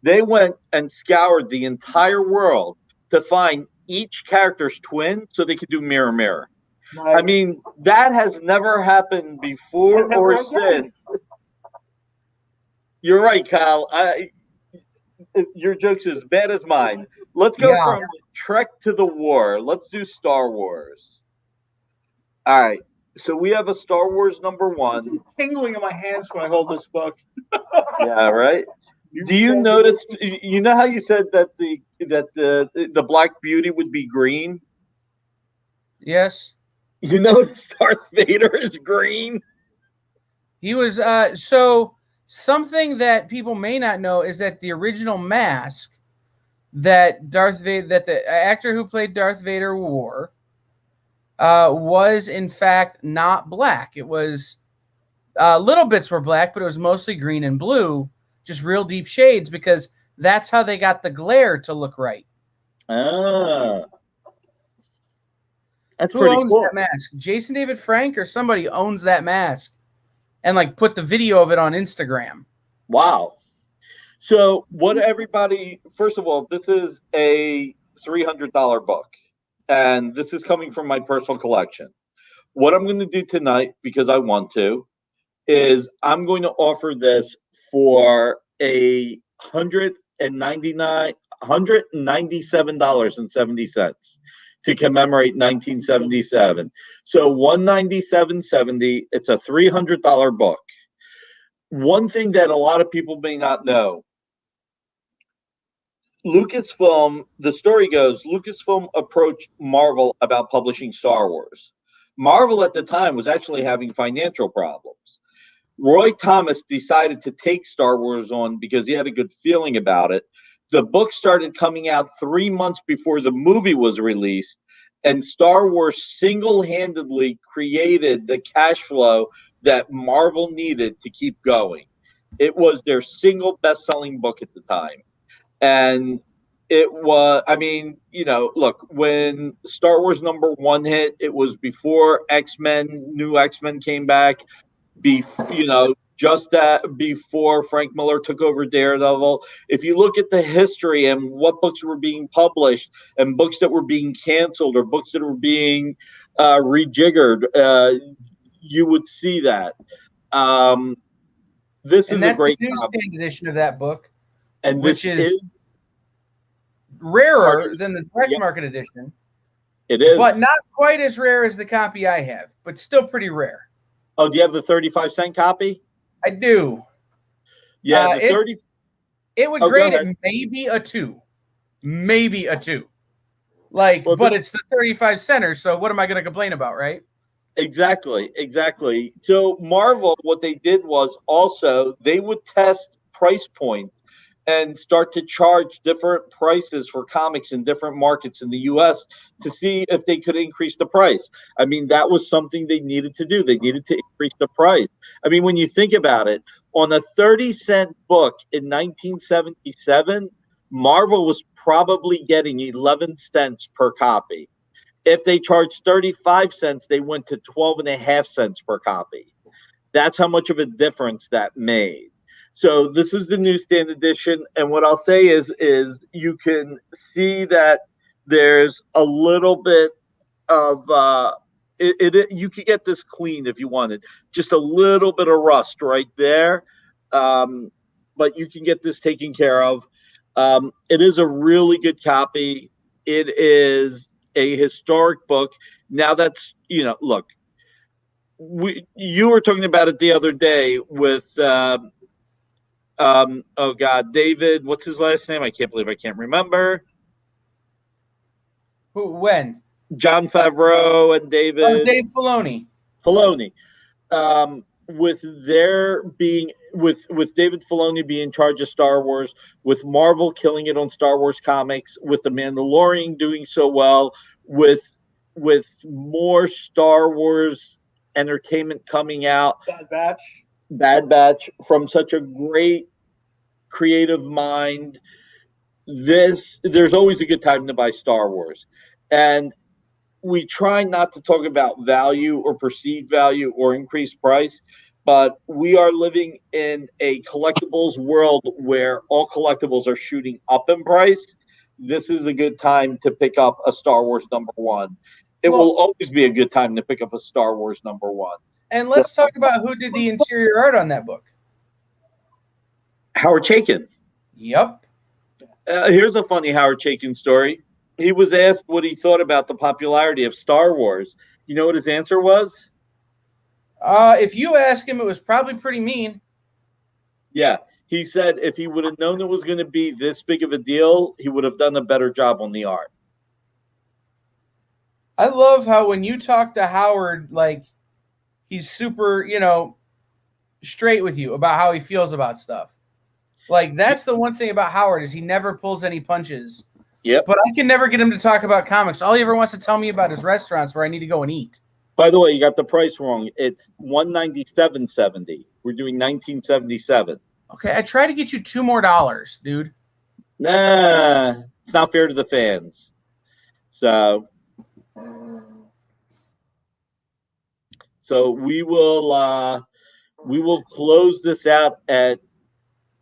They went and scoured the entire world to find each character's twin so they could do mirror, mirror. Right. I mean, that has never happened before or since. You're right, Kyle. Your joke's as bad as mine. Let's go from Trek to the war. Let's do Star Wars. All right. So we have a Star Wars #1. It's tingling in my hands when I hold this book. Yeah, right. Do you notice? You know how you said that the Black Beauty would be green? Yes. You notice Darth Vader is green. He was so something that people may not know is that the original mask that the actor who played Darth Vader wore was in fact not black. It was little bits were black, but it was mostly green and blue just real deep shades because that's how they got the glare to look right. Ah. That's Who pretty owns cool. that mask? Jason David Frank or somebody owns that mask and like put the video of it on Instagram. Wow. So what everybody, first of all, this is a $300 book, and this is coming from my personal collection. What I'm going to do tonight, because I want to, is I'm going to offer this for $197.70 to commemorate 1977. So $197.70. It's a $300 book. One thing that a lot of people may not know, Lucasfilm, the story goes, Lucasfilm approached Marvel about publishing Star Wars. Marvel at the time was actually having financial problems. Roy Thomas decided to take Star Wars on because he had a good feeling about it. The book started coming out 3 months before the movie was released, and Star Wars single-handedly created the cash flow that Marvel needed to keep going. It was their single best-selling book at the time. And it was, I mean, look, when Star Wars #1 hit, it was before New X-Men came back, just that before Frank Miller took over Daredevil. If you look at the history and what books were being published and books that were being canceled or books that were being rejiggered, you would see that. This is a great newsstand edition of that book. And which is rarer than the direct market edition. It is. But not quite as rare as the copy I have, but still pretty rare. Oh, do you have the 35-cent copy? I do. Yeah, it would grade it maybe a 2. Maybe a 2. But it's the 35 centers, so what am I going to complain about, right? Exactly. So Marvel, what they did was also they would test price points and start to charge different prices for comics in different markets in the U.S. to see if they could increase the price. I mean, that was something they needed to do. They needed to increase the price. I mean, when you think about it, on a 30-cent book in 1977, Marvel was probably getting 11 cents per copy. If they charged 35 cents, they went to 12.5 cents per copy. That's how much of a difference that made. So this is the newsstand edition, and what I'll say is you can see that there's a little bit of you could get this clean if you wanted, just a little bit of rust right there, but you can get this taken care of. It is a really good copy. It is a historic book. Now that's look, you were talking about it the other day with. Oh God, David, what's his last name? I can't believe I can't remember. Who? When? Jon Favreau and Dave Filoni. With David Filoni being in charge of Star Wars, with Marvel killing it on Star Wars comics, with The Mandalorian doing so well, with more Star Wars entertainment coming out. Bad Batch from such a great creative mind. There's always a good time to buy Star Wars. And we try not to talk about value or perceived value or increased price, but we are living in a collectibles world where all collectibles are shooting up in price. This is a good time to pick up a Star Wars #1. It will always be a good time to pick up a Star Wars #1. And let's talk about who did the interior art on that book. Howard Chaykin. Yep. Here's a funny Howard Chaykin story. He was asked what he thought about the popularity of Star Wars. You know what his answer was? If you ask him, it was probably pretty mean. Yeah. He said if he would have known it was going to be this big of a deal, he would have done a better job on the art. I love how when you talk to Howard, he's super, straight with you about how he feels about stuff. That's the one thing about Howard is he never pulls any punches. Yep. But I can never get him to talk about comics. All he ever wants to tell me about is restaurants where I need to go and eat. By the way, you got the price wrong. It's $197.70. We're doing $19.77. Okay, I tried to get you $2 more, dude. Nah, it's not fair to the fans. So we will close this out at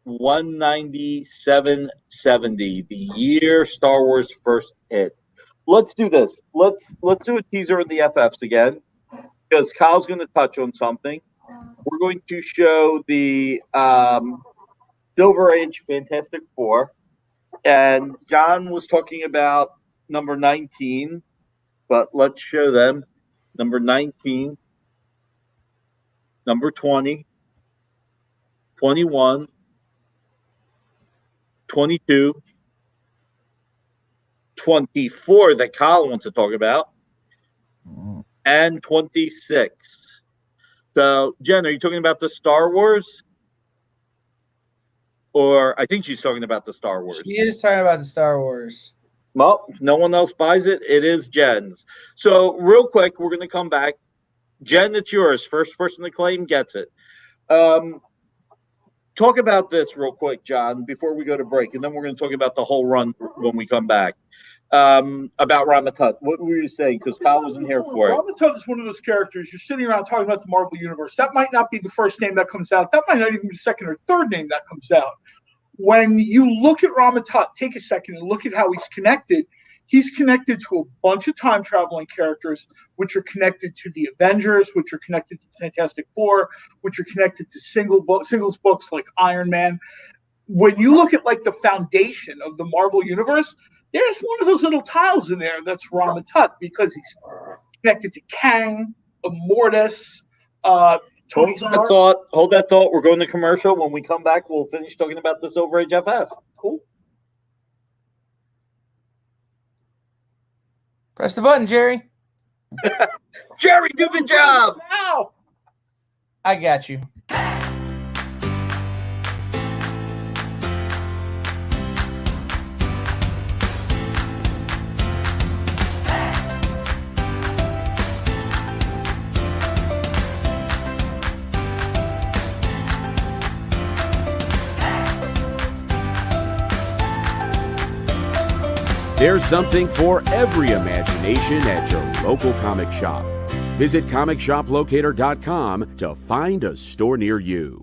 197.70, the year Star Wars first hit. Let's do this. Let's do a teaser in the FFs again, because Kyle's going to touch on something. We're going to show the Silver Age Fantastic Four, and John was talking about number 19, but let's show them number 19, number 20, 21, 22, 24 that Kyle wants to talk about, and 26. So, Jen, are you talking about the Star Wars? Or I think she's talking about the Star Wars. She is talking about the Star Wars. Well, if no one else buys it, it is Jen's. So, real quick, we're going to come back. Jen, it's yours. First person to claim gets it. Talk about this real quick, John, before we go to break, and then we're going to talk about the whole run when we come back. About Rama Tut. What were you saying? Because Kyle wasn't here for it. Rama Tut is one of those characters. You're sitting around talking about the Marvel Universe. That might not be the first name that comes out. That might not even be the second or third name that comes out. When you look at Rama Tut, take a second and look at how he's connected. He's connected to a bunch of time-traveling characters, which are connected to the Avengers, which are connected to the Fantastic Four, which are connected to singles books like Iron Man. When you look at like the foundation of the Marvel Universe, there's one of those little tiles in there that's Rama Tut, because he's connected to Kang, Immortus, Tony Stark. Hold that thought. We're going to commercial. When we come back, we'll finish talking about this Silver Age FF. Cool. Press the button, Jerry. Jerry, do the job. Now. I got you. There's something for every imagination at your local comic shop. Visit ComicShopLocator.com to find a store near you.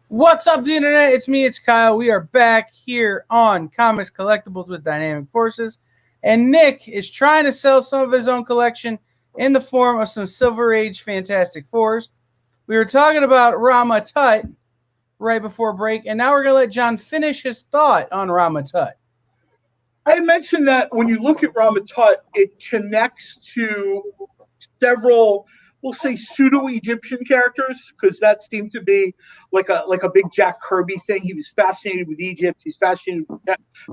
What's up, the internet? It's me, it's Kyle. We are back here on Comics Collectibles with Dynamic Forces, and Nick is trying to sell some of his own collection in the form of some Silver Age Fantastic Fours. We were talking about Rama Tut right before break, and now we're going to let John finish his thought on Rama Tut. I mentioned that when you look at Ramatut, it connects to several, we'll say, pseudo-Egyptian characters, because that seemed to be like a big Jack Kirby thing. He was fascinated with Egypt. He's fascinated with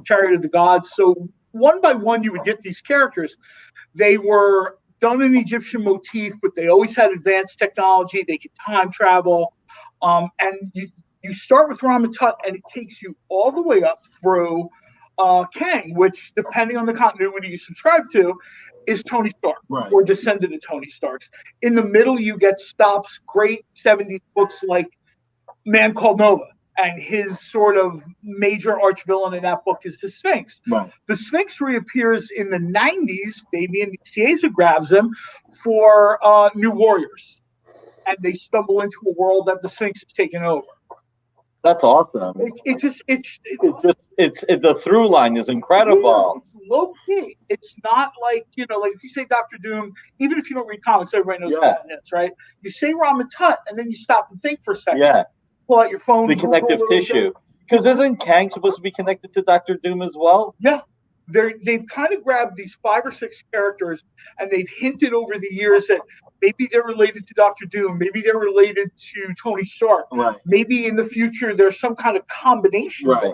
Chariot of the Gods. So one by one, you would get these characters. They were done in Egyptian motif, but they always had advanced technology. They could time travel. And you start with Ramatut, and it takes you all the way up through Kang, which, depending on the continuity you subscribe to, is Tony Stark, right, or descendant of Tony Stark's. In the middle, you get stops, great 70s books like Man Called Nova, and his sort of major arch villain in that book is the Sphinx. Right. The Sphinx reappears in the 90s. Fabian Nicieza grabs him for New Warriors, and they stumble into a world that the Sphinx has taken over. That's awesome. It's the through line is incredible. Yeah, it's low key. It's not like, like if you say Doctor Doom, even if you don't read comics, everybody knows what that is, right? You say Ramatut, and then you stop and think for a second. Yeah. Pull out your phone. The connective tissue. Because isn't Kang supposed to be connected to Doctor Doom as well? Yeah. They've kind of grabbed these 5 or 6 characters, and they've hinted over the years that maybe they're related to Doctor Doom. Maybe they're related to Tony Stark. Right. Maybe in the future there's some kind of combination. Right.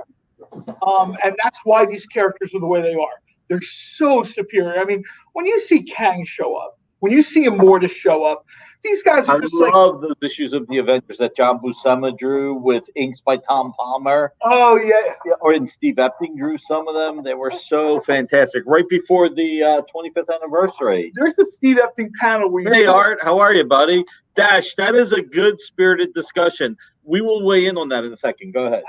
And that's why these characters are the way they are. They're so superior. I mean, when you see Kang show up, when you see Immortus show up, these guys are just like... I love those issues of the Avengers that John Buscema drew with inks by Tom Palmer. Oh, yeah. And Steve Epting drew some of them. They were so fantastic. Right before the 25th anniversary. There's the Steve Epting panel where Hey, Art. How are you, buddy? Dash, that is a good spirited discussion. We will weigh in on that in a second. Go ahead.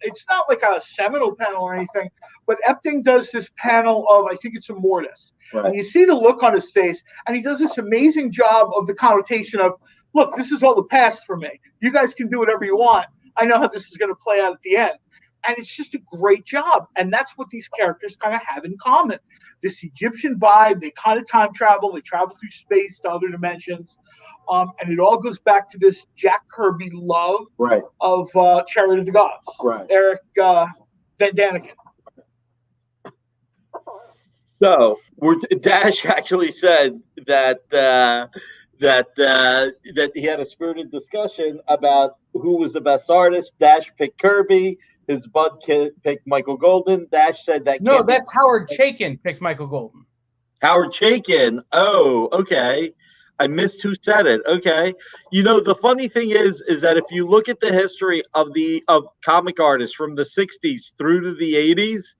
It's not like a seminal panel or anything, but Epting does this panel of, I think it's Immortus. Right. And you see the look on his face, and he does this amazing job of the connotation of, look, this is all the past for me. You guys can do whatever you want. I know how this is going to play out at the end. And it's just a great job. And that's what these characters kind of have in common. This Egyptian vibe, they kind of time travel. They travel through space to other dimensions. And it all goes back to this Jack Kirby love of Chariot of the Gods. Right. Eric Van Daniken. So, Dash actually said that he had a spirited discussion about who was the best artist. Dash picked Kirby. His bud picked Michael Golden. Dash said that. No, that's Howard Chaykin picked Michael Golden. Howard Chaykin. Oh, okay. I missed who said it. Okay. The funny thing is that if you look at the history of comic artists from the 60s through to the 80s,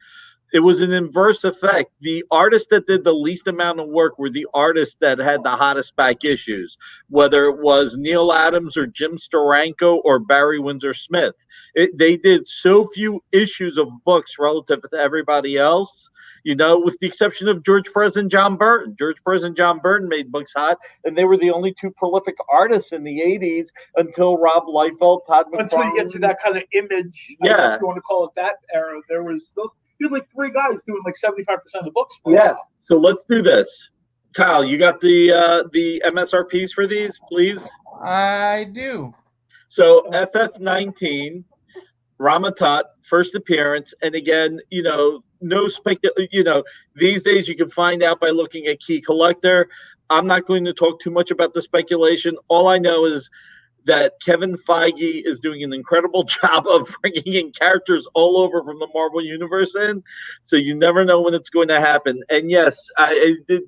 it was an inverse effect. The artists that did the least amount of work were the artists that had the hottest back issues, whether it was Neil Adams or Jim Steranko or Barry Windsor Smith. They did so few issues of books relative to everybody else, with the exception of George Perez and John Burton. George Perez and John Burton made books hot, and they were the only 2 prolific artists in the 80s until Rob Liefeld, Todd McFarlane. Until you get to that kind of image, I don't know if you want to call it that era, there was those. You had like 3 guys doing like 75% of the books. Yeah. So let's do this. Kyle, you got the MSRPs for these, please? I do. So FF19, Ramatut, first appearance, and again, no these days you can find out by looking at Key Collector. I'm not going to talk too much about the speculation. All I know is that Kevin Feige is doing an incredible job of bringing in characters all over from the Marvel Universe in, so you never know when it's going to happen. And yes,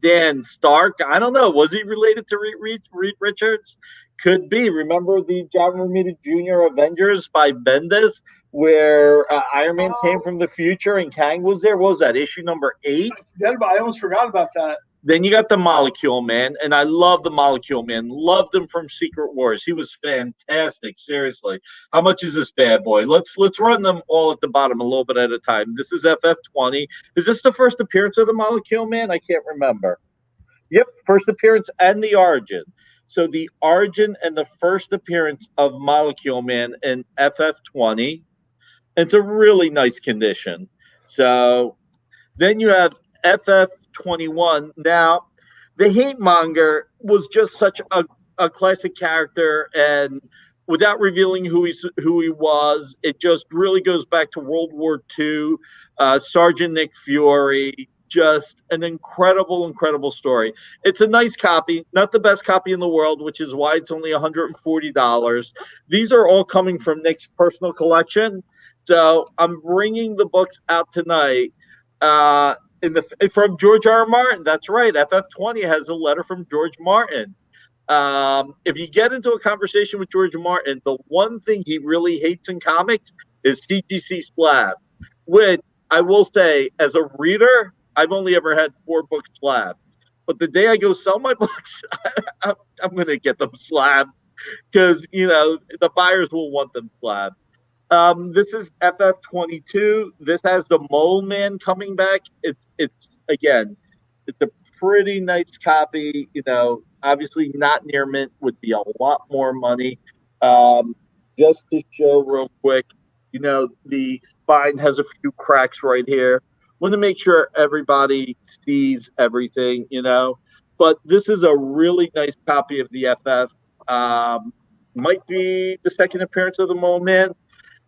Dan Stark, I don't know, was he related to Reed Richards? Could be. Remember the John Romita Jr. Avengers by Bendis, where Iron Man came from the future and Kang was there? What was that, issue number 8? I almost forgot about that. Then you got the Molecule Man, and I love the Molecule Man. Loved him from Secret Wars. He was fantastic, seriously. How much is this bad boy? Let's run them all at the bottom a little bit at a time. This is FF20. Is this the first appearance of the Molecule Man? I can't remember. Yep, first appearance and the origin. So the origin and the first appearance of Molecule Man in FF20. It's a really nice condition. So then you have FF21. Now, the Hate Monger was just such a classic character, and without revealing who he was, it just really goes back to World War II. Sergeant Nick Fury, just an incredible story. It's a nice copy, not the best copy in the world, which is why it's only $140. These are all coming from Nick's personal collection. So I'm bringing the books out tonight. From George R. R. Martin. That's right. FF20 has a letter from George Martin. If you get into a conversation with George Martin, the one thing he really hates in comics is CGC Slab, which I will say, as a reader, I've only ever had 4 books slab. But the day I go sell my books, I'm going to get them slab because, the buyers will want them slab. This is FF22. This has the Mole Man coming back. It's again, it's a pretty nice copy. Obviously not near mint, would be a lot more money. Just to show real quick, the spine has a few cracks right here. Want to make sure everybody sees everything, But this is a really nice copy of the FF. Might be the second appearance of the Mole Man.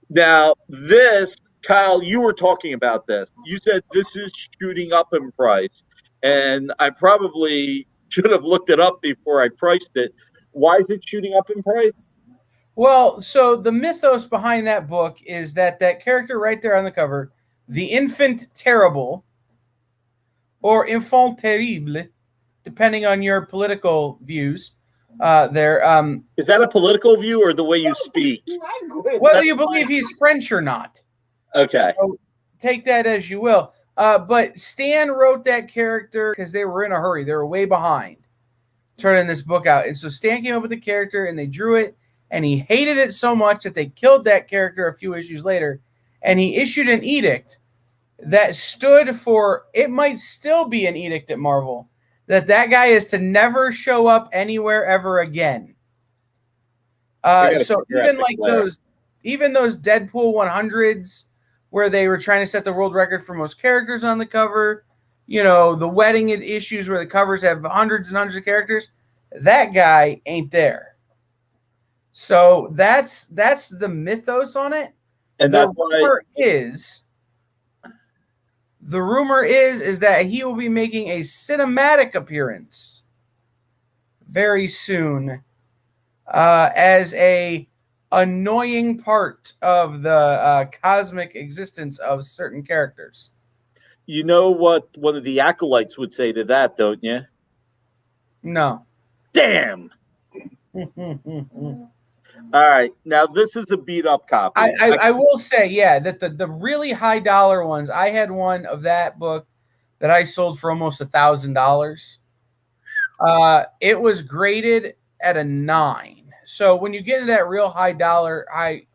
Now, this, Kyle, you were talking about this. You said this is shooting up in price. And I probably should have looked it up before I priced it. Why is it shooting up in price? Well, so the mythos behind that book is that character right there on the cover, the Infant Terrible, or Enfant Terrible, depending on your political views, there. Is that a political view or the way you speak? Whether you believe he's French or not. Okay. So take that as you will. But Stan wrote that character because they were in a hurry. They were way behind turning this book out. And so Stan came up with the character and they drew it. And he hated it so much that they killed that character a few issues later. And he issued an edict that stood for, it might still be an edict at Marvel, that guy is to never show up anywhere ever again. So even like those Deadpool 100s where they were trying to set the world record for most characters on the cover, the wedding issues where the covers have hundreds and hundreds of characters, that guy ain't there. So that's the mythos on it. And the rumor is that he will be making a cinematic appearance very soon as a annoying part of the cosmic existence of certain characters. You know what one of the acolytes would say to that, don't you? No. Damn. All right. Now, this is a beat-up copy. I will say, yeah, that the really high dollar ones, I had one of that book that I sold for almost $1,000. It was graded at a 9. So when you get into that real high dollar, high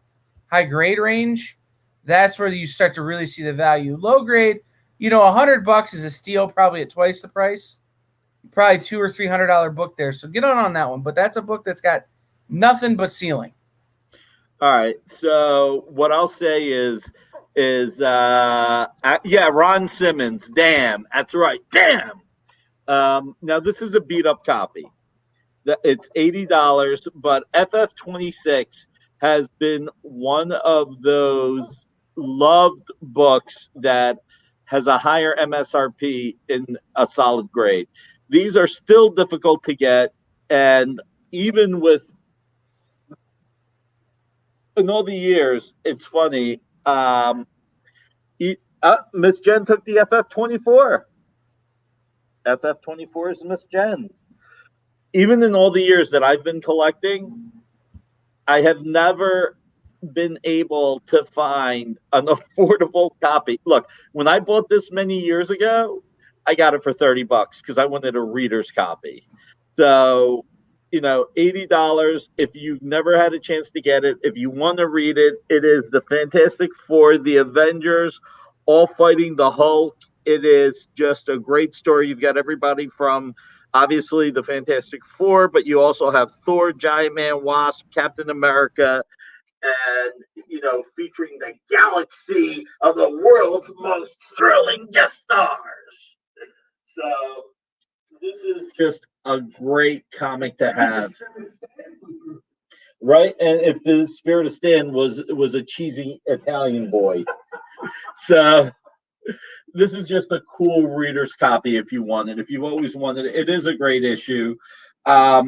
grade range, that's where you start to really see the value. Low grade, $100 is a steal, probably at twice the price. Probably $200 or $300 book there. So get on that one. But that's a book that's got nothing but ceiling. All right. So what I'll say is Ron Simmons. Damn. That's right. Damn. Now this is a beat up copy. It's $80, but FF26 has been one of those loved books that has a higher MSRP in a solid grade. These are still difficult to get, and even with in all the years, it's funny. Miss Jen took the FF24. FF24 is Miss Jen's. Even in all the years that I've been collecting, I have never been able to find an affordable copy. Look, when I bought this many years ago, I got it for $30 because I wanted a reader's copy. So, $80. If you've never had a chance to get it, if you want to read it, it is the Fantastic Four, the Avengers, all fighting the Hulk. It is just a great story. You've got everybody from obviously the Fantastic Four, but you also have Thor, Giant Man, Wasp, Captain America, and, featuring the galaxy of the world's most thrilling guest stars. So this is just a great comic to have. right? And if the Spirit of Stan was a cheesy Italian boy. So this is just a cool reader's copy if you want it. If you've always wanted it, it is a great issue. Yeah,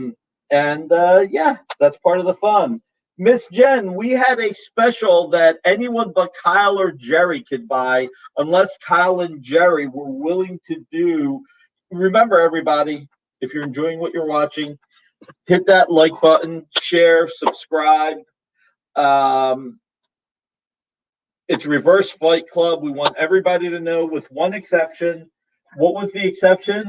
that's part of the fun. Miss Jen, we had a special that anyone but Kyle or Jerry could buy, unless Kyle and Jerry were willing to do. Remember, everybody, if you're enjoying what you're watching, hit that like button, share, subscribe. It's Reverse Fight Club. We want everybody to know, with one exception. What was the exception?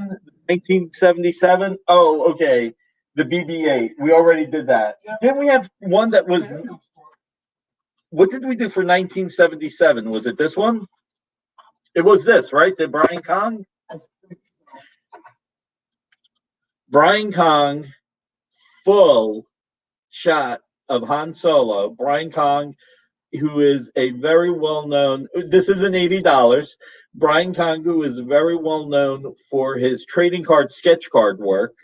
1977? Oh, okay. The BB-8. We already did that. Yeah. Didn't we have one that was... What did we do for 1977? Was it this one? It was this, right? The Brian Kong? Brian Kong, full shot of Han Solo. Brian Kong, who is a very well-known, this isn't $80, Brian Kong, who is very well-known for his trading card, sketch card work.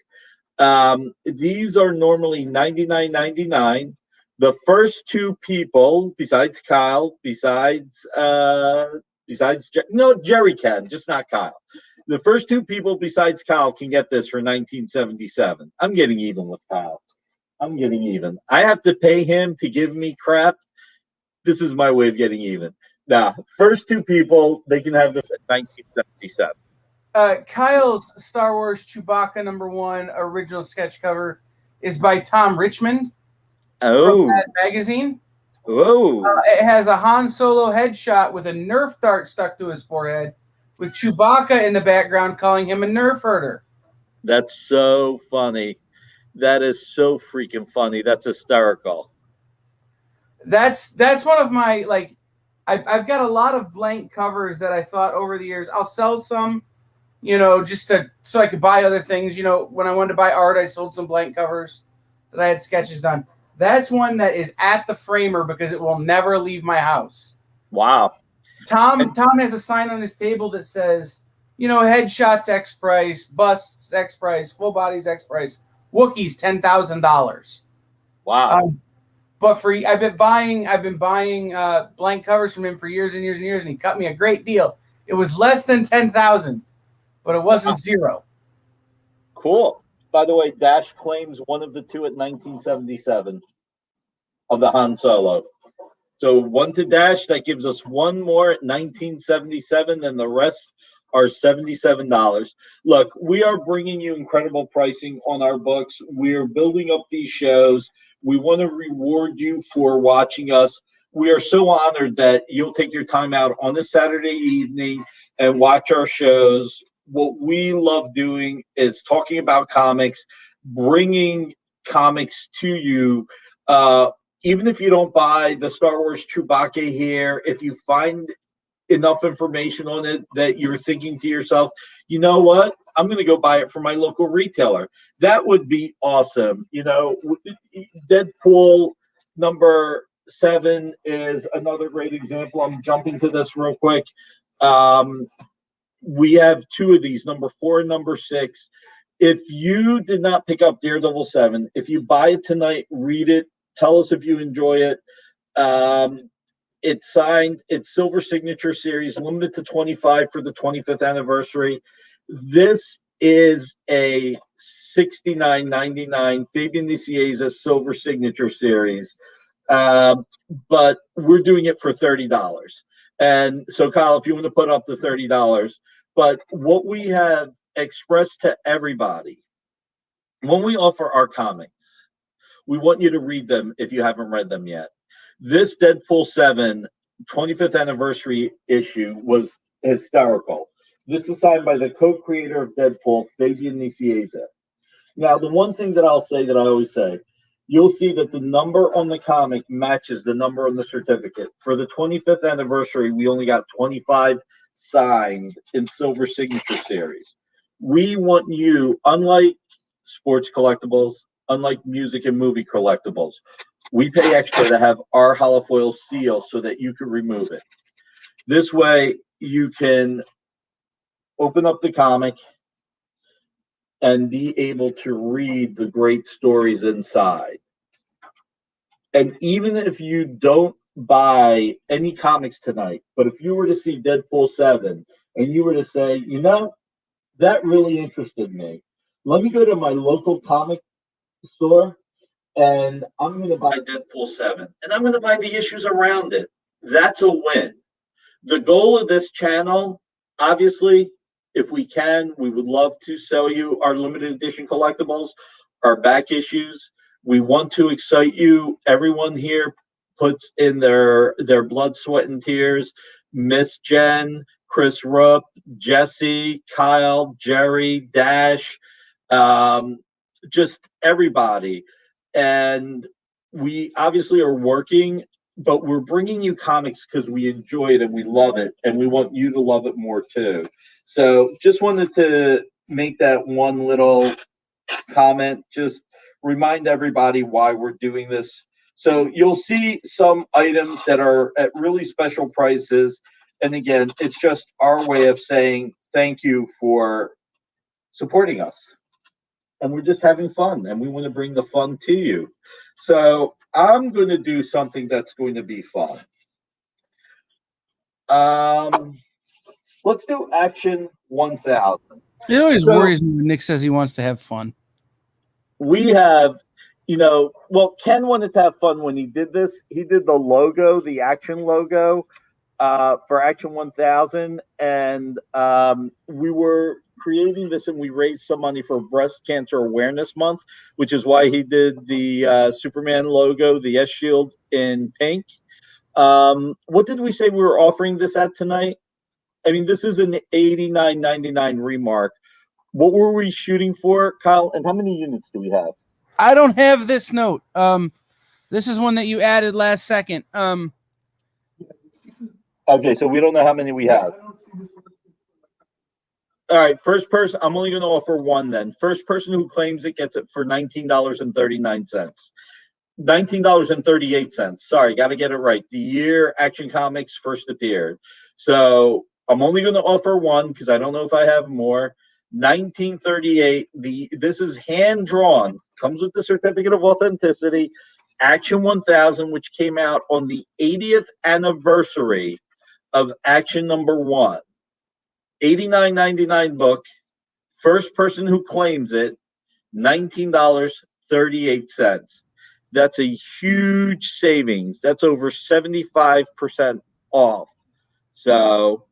These are normally $99.99. The first two people, besides Kyle, Jerry can, just not Kyle. The first two people besides Kyle can get this for 1977. I'm getting even with Kyle. I'm getting even. I have to pay him to give me crap. This is my way of getting even. Now, first two people, they can have this at 1977. Kyle's Star Wars Chewbacca #1 original sketch cover is by Tom Richmond from Mad Magazine. Oh. It has a Han Solo headshot with a Nerf dart stuck to his forehead, with Chewbacca in the background calling him a Nerf herder. That's so funny. That is so freaking funny. That's hysterical. That's one of my, like, I've got a lot of blank covers that I thought over the years I'll sell some, just so I could buy other things. When I wanted to buy art, I sold some blank covers that I had sketches done. That's one that is at the framer because it will never leave my house. Wow. Tom has a sign on his table that says, headshots X price, busts X price, full bodies X price, Wookiees $10,000. Wow. But I've been buying blank covers from him for years and years and years, and he cut me a great deal. It was less than 10,000, but it wasn't zero. Cool. By the way, Dash claims one of the two at 1977 of the Han Solo. So one to Dash, that gives us one more at 1977, and the rest are $77. Look, we are bringing you incredible pricing on our books. We are building up these shows. We want to reward you for watching us. We are so honored that you'll take your time out on this Saturday evening and watch our shows. What we love doing is talking about comics, bringing comics to you. Even if you don't buy the Star Wars Chewbacca here, if you find enough information on it that you're thinking to yourself, you know what? I'm going to go buy it from my local retailer. That would be awesome. Deadpool #7 is another great example. I'm jumping to this real quick. We have two of these, #4 and #6. If you did not pick up Daredevil 7, if you buy it tonight, read it. Tell us if you enjoy it. It's signed. It's Silver Signature Series, limited to 25 for the 25th anniversary. This is a $69.99 Fabian Nicieza Silver Signature Series, but we're doing it for $30. And so, Kyle, if you want to put up the $30, but what we have expressed to everybody, when we offer our comics, we want you to read them if you haven't read them yet. This Deadpool 7 25th anniversary issue was hysterical. This is signed by the co-creator of Deadpool, Fabian Nicieza. Now, the one thing that I'll say that I always say, you'll see that the number on the comic matches the number on the certificate. For the 25th anniversary, we only got 25 signed in Silver Signature Series. We want you, unlike sports collectibles, unlike music and movie collectibles, we pay extra to have our holofoil seal so that you can remove it. This way, you can open up the comic and be able to read the great stories inside. And even if you don't buy any comics tonight, but if you were to see Deadpool 7 and you were to say, you know, that really interested me, let me go to my local comic store and I'm going to buy Deadpool 7 and I'm going to buy the issues around it. That's a win. The goal of this channel, obviously, if we can, we would love to sell you our limited edition collectibles, our back issues. We want to excite you. Everyone here puts in their blood, sweat, and tears. Miss Jen, Chris Rupp, Jesse, Kyle, Jerry, Dash, just everybody. And we obviously are working, but we're bringing you comics because we enjoy it and we love it, and we want you to love it more too. So just wanted to make that one little comment, just remind everybody why we're doing this. So you'll see some items that are at really special prices. And again, it's just our way of saying thank you for supporting us. And we're just having fun, and we want to bring the fun to you. So I'm going to do something that's going to be fun. Let's do Action 1000. It always worries me when Nick says he wants to have fun. We have, well, Ken wanted to have fun when he did this. He did the logo, the Action logo for Action 1000. And we were creating this, and we raised some money for Breast Cancer Awareness Month, which is why he did the Superman logo, the S Shield in pink. What did we say we were offering this at tonight? I mean, this is an $89.99 remark. What were we shooting for, Kyle? And how many units do we have? I don't have this note. This is one that you added last second. Okay, so we don't know how many we have. All right, first person, I'm only going to offer one then. First person who claims it gets it for $19.39. $19.38. Sorry, got to get it right. The year Action Comics first appeared. So I'm only going to offer one because I don't know if I have more. 1938. This is hand drawn. Comes with the certificate of authenticity. Action 1000, which came out on the 80th anniversary of Action #1. $89.99 book. First person who claims it, $19.38. That's a huge savings. That's over 75% off. So,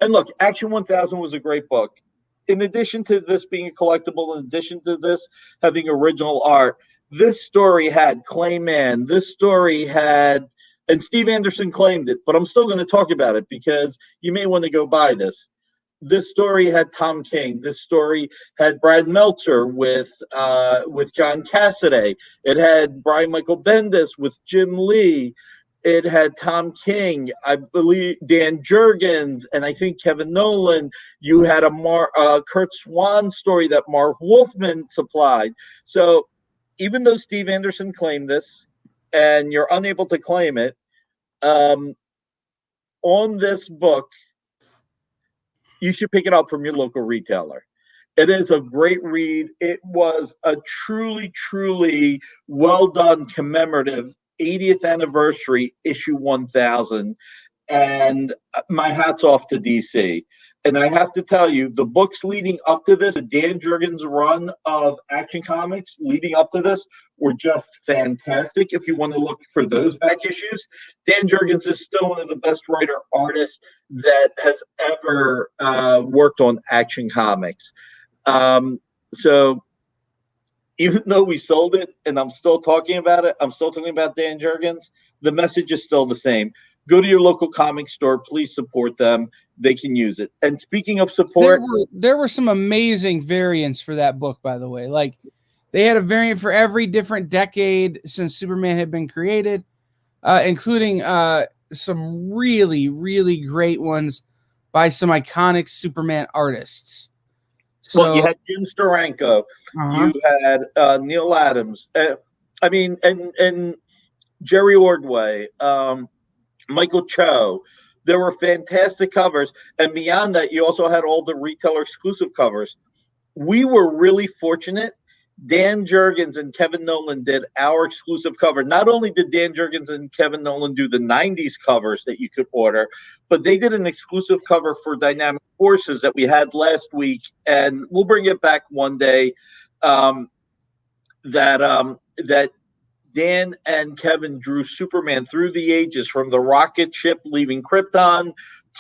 and look, Action 1000 was a great book. In addition to this being a collectible, in addition to this having original art, this story had Clayman. This story had, and Steve Anderson claimed it, but I'm still going to talk about it because you may want to go buy this. This story had Tom King. This story had Brad Meltzer with John Cassaday. It had Brian Michael Bendis with Jim Lee. It had Tom King, I believe Dan Jurgens, and I think Kevin Nolan. You had a Kurt Swan story that Marv Wolfman supplied. So even though Steve Anderson claimed this, and you're unable to claim it, on this book, you should pick it up from your local retailer. It is a great read. It was a truly, truly well done commemorative 80th anniversary issue 1000. And my hat's off to DC. And I have to tell you, the books leading up to this, the Dan Jurgens run of Action Comics leading up to this, were just fantastic. If you want to look for those back issues, Dan Jurgens is still one of the best writer artists that has ever worked on Action Comics. So even though we sold it and I'm still talking about it, I'm still talking about Dan Jurgens, the message is still the same. Go to your local comic store. Please support them. They can use it. And speaking of support, there were some amazing variants for that book, by the way. Like, they had a variant for every different decade since Superman had been created, including some really, really great ones by some iconic Superman artists. So, well, you had Jim Steranko. You had Neil Adams. And Jerry Ordway. Michael Cho. There were fantastic covers. And beyond that, you also had all the retailer exclusive covers. We were really fortunate Dan Jurgens and Kevin Nolan did our exclusive cover. Not only did Dan Jurgens and Kevin Nolan do the 90s covers that you could order, but they did an exclusive cover for Dynamic Forces that we had last week, and we'll bring it back one day. That Dan and Kevin drew Superman through the ages, from the rocket ship leaving Krypton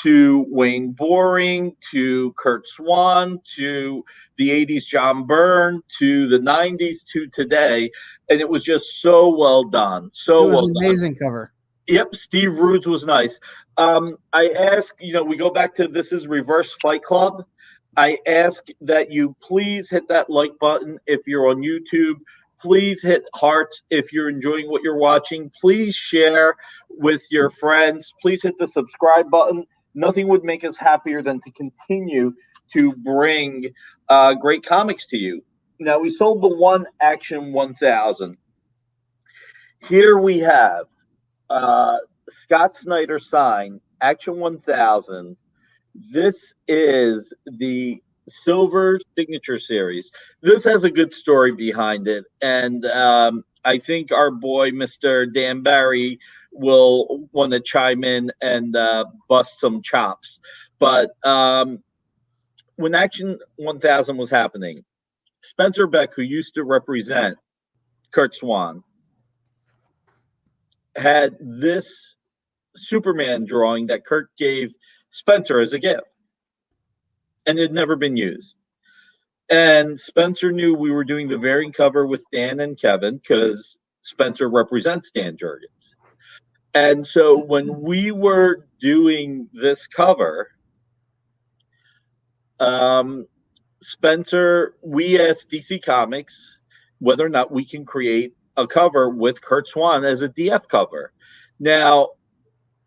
to Wayne Boring to Kurt Swan to the 80s John Byrne to the 90s to today. And it was just so well done. So It was well an done. amazing cover. Yep, Steve Rude's was nice. I ask, we go back to this is Reverse Fight Club. I ask that you please hit that like button if you're on YouTube. Please hit hearts if you're enjoying what you're watching. Please share with your friends. Please hit the subscribe button. Nothing would make us happier than to continue to bring great comics to you. Now, we sold the one Action 1000. Here we have Scott Snyder sign Action 1000. This is the Silver Signature Series. This has a good story behind it, and I think our boy Mr. Dan Barry will want to chime in and bust some chops. But when Action 1000 was happening, Spencer Beck, who used to represent Kurt Swan, had this Superman drawing that Kurt gave Spencer as a gift, and it had never been used. And Spencer knew we were doing the variant cover with Dan and Kevin because Spencer represents Dan Jurgens. And so when we were doing this cover, Spencer, we asked DC Comics whether or not we can create a cover with Kurt Swan as a DF cover. Now,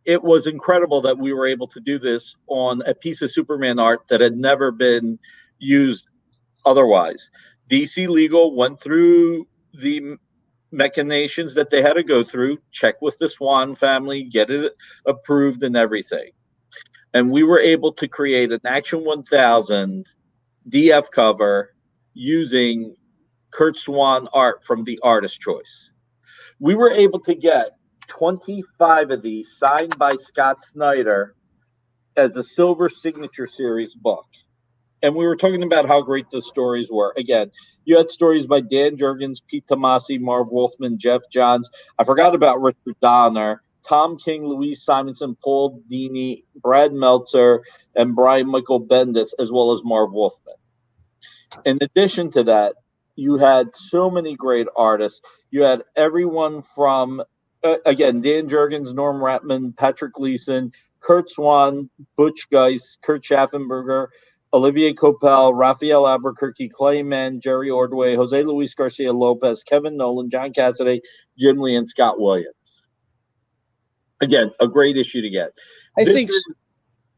it was incredible that we were able to do this on a piece of Superman art that had never been used otherwise. DC Legal went through the machinations that they had to go through, check with the Swan family, get it approved and everything. And we were able to create an Action 1000 DF cover using Kurt Swan art from the Artist Choice. We were able to get 25 of these signed by Scott Snyder as a Silver Signature Series book. And we were talking about how great the stories were. Again, you had stories by Dan Jurgens, Pete Tomasi, Marv Wolfman, Jeff Johns. I forgot about Richard Donner, Tom King, Louise Simonson, Paul Dini, Brad Meltzer, and Brian Michael Bendis, as well as Marv Wolfman. In addition to that, you had so many great artists. You had everyone from, again, Dan Jurgens, Norm Ratman, Patrick Gleason, Kurt Swan, Butch Geist, Kurt Schaffenberger, Olivier Coppel, Raphael Albuquerque, Clay Mann, Jerry Ordway, Jose Luis Garcia Lopez, Kevin Nolan, John Cassidy, Jim Lee, and Scott Williams. Again, a great issue to get.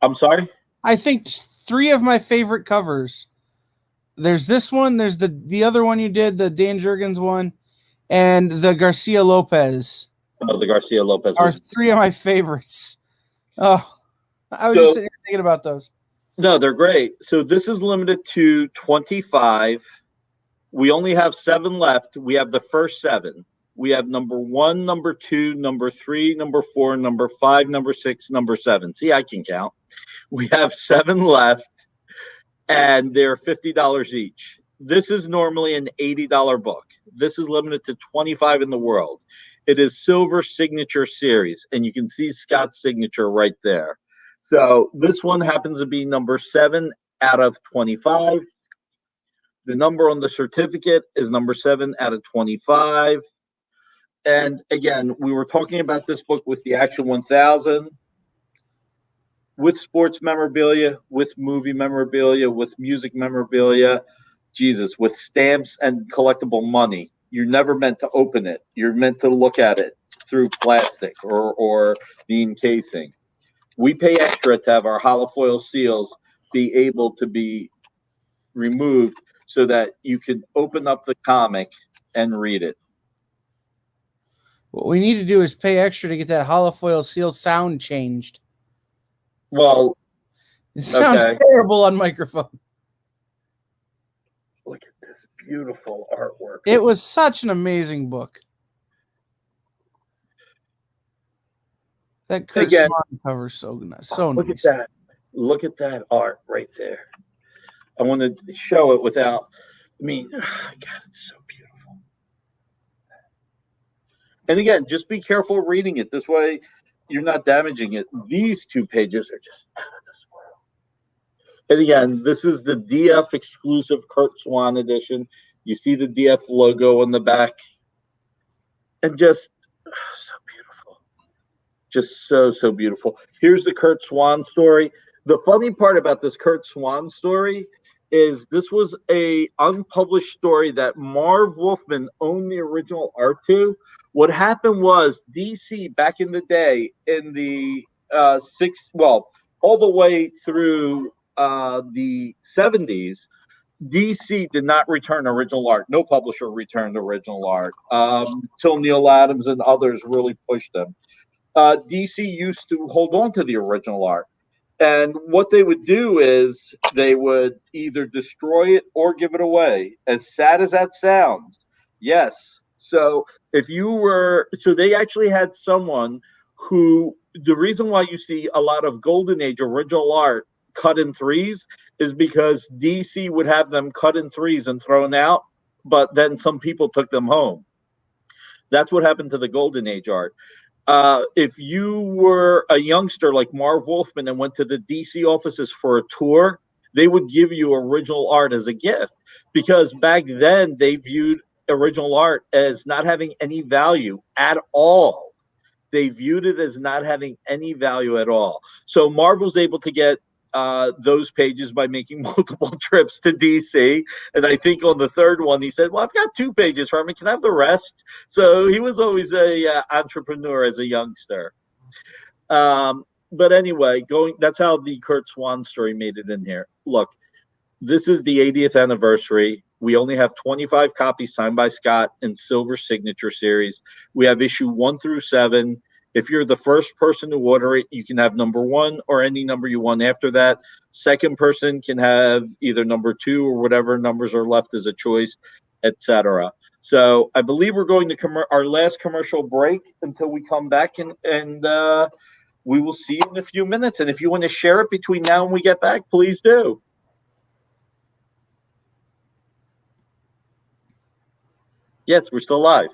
I'm sorry? I think three of my favorite covers. There's this one, there's the other one you did, the Dan Jurgens one, and the Garcia Lopez. Oh, the Garcia Lopez are three of my favorites. Oh, I was just sitting here thinking about those. No, they're great. So this is limited to 25. We only have 7 left. We have the first 7. We have number 1, number 2, number 3, number 4, number 5, number 6, number 7. See, I can count. We have 7 left, and they're $50 each. This is normally an $80 book. This is limited to 25 in the world. It is Silver Signature Series, and you can see Scott's signature right there. So this one happens to be number 7 out of 25. The number on the certificate is number 7 out of 25. And again, we were talking about this book with the Action 1000, with sports memorabilia, with movie memorabilia, with music memorabilia, Jesus, with stamps and collectible money. You're never meant to open it. You're meant to look at it through plastic or the encasing. We pay extra to have our holofoil seals be able to be removed so that you can open up the comic and read it. What we need to do is pay extra to get that holofoil seal sound changed. Well, it sounds terrible on microphone. Look at this beautiful artwork. It was such an amazing book. That Kurt Swan cover so nice. So look nice. at that. Look at that art right there. I want to show it without, God, it's so beautiful. And again, just be careful reading it. This way, you're not damaging it. These 2 pages are just out of this world. And again, this is the DF exclusive Kurt Swan edition. You see the DF logo on the back. And just so beautiful. Just so beautiful. Here's the Kurt Swan story. The funny part about this Kurt Swan story is this was a unpublished story that Marv Wolfman owned the original art to. What happened was DC back in the day in the all the way through the 70s, DC did not return original art. No publisher returned original art till Neil Adams and others really pushed them. DC used to hold on to the original art. And what they would do is they would either destroy it or give it away. As sad as that sounds, yes. So they actually had someone who, the reason why you see a lot of Golden Age original art cut in 3s is because DC would have them cut in 3s and thrown out, but then some people took them home. That's what happened to the Golden Age art. If you were a youngster like Marv Wolfman and went to the DC offices for a tour, they would give you original art as a gift, because back then they viewed original art as not having any value at all. They viewed it as not having any value at all. So Marv was able to get those pages by making multiple trips to DC. And I think on the 3rd one, he said, well, I've got 2 pages from it. Can I have the rest? So he was always a entrepreneur as a youngster. But anyway, that's how the Kurt Swan story made it in here. Look, this is the 80th anniversary. We only have 25 copies signed by Scott in Silver Signature Series. We have issue 1 through 7. If you're the first person to order it, you can have number 1 or any number you want after that. Second person can have either number 2 or whatever numbers are left as a choice, etc. So I believe we're going to our last commercial break until we come back, and we will see you in a few minutes. And if you want to share it between now and we get back, please do. Yes, we're still live.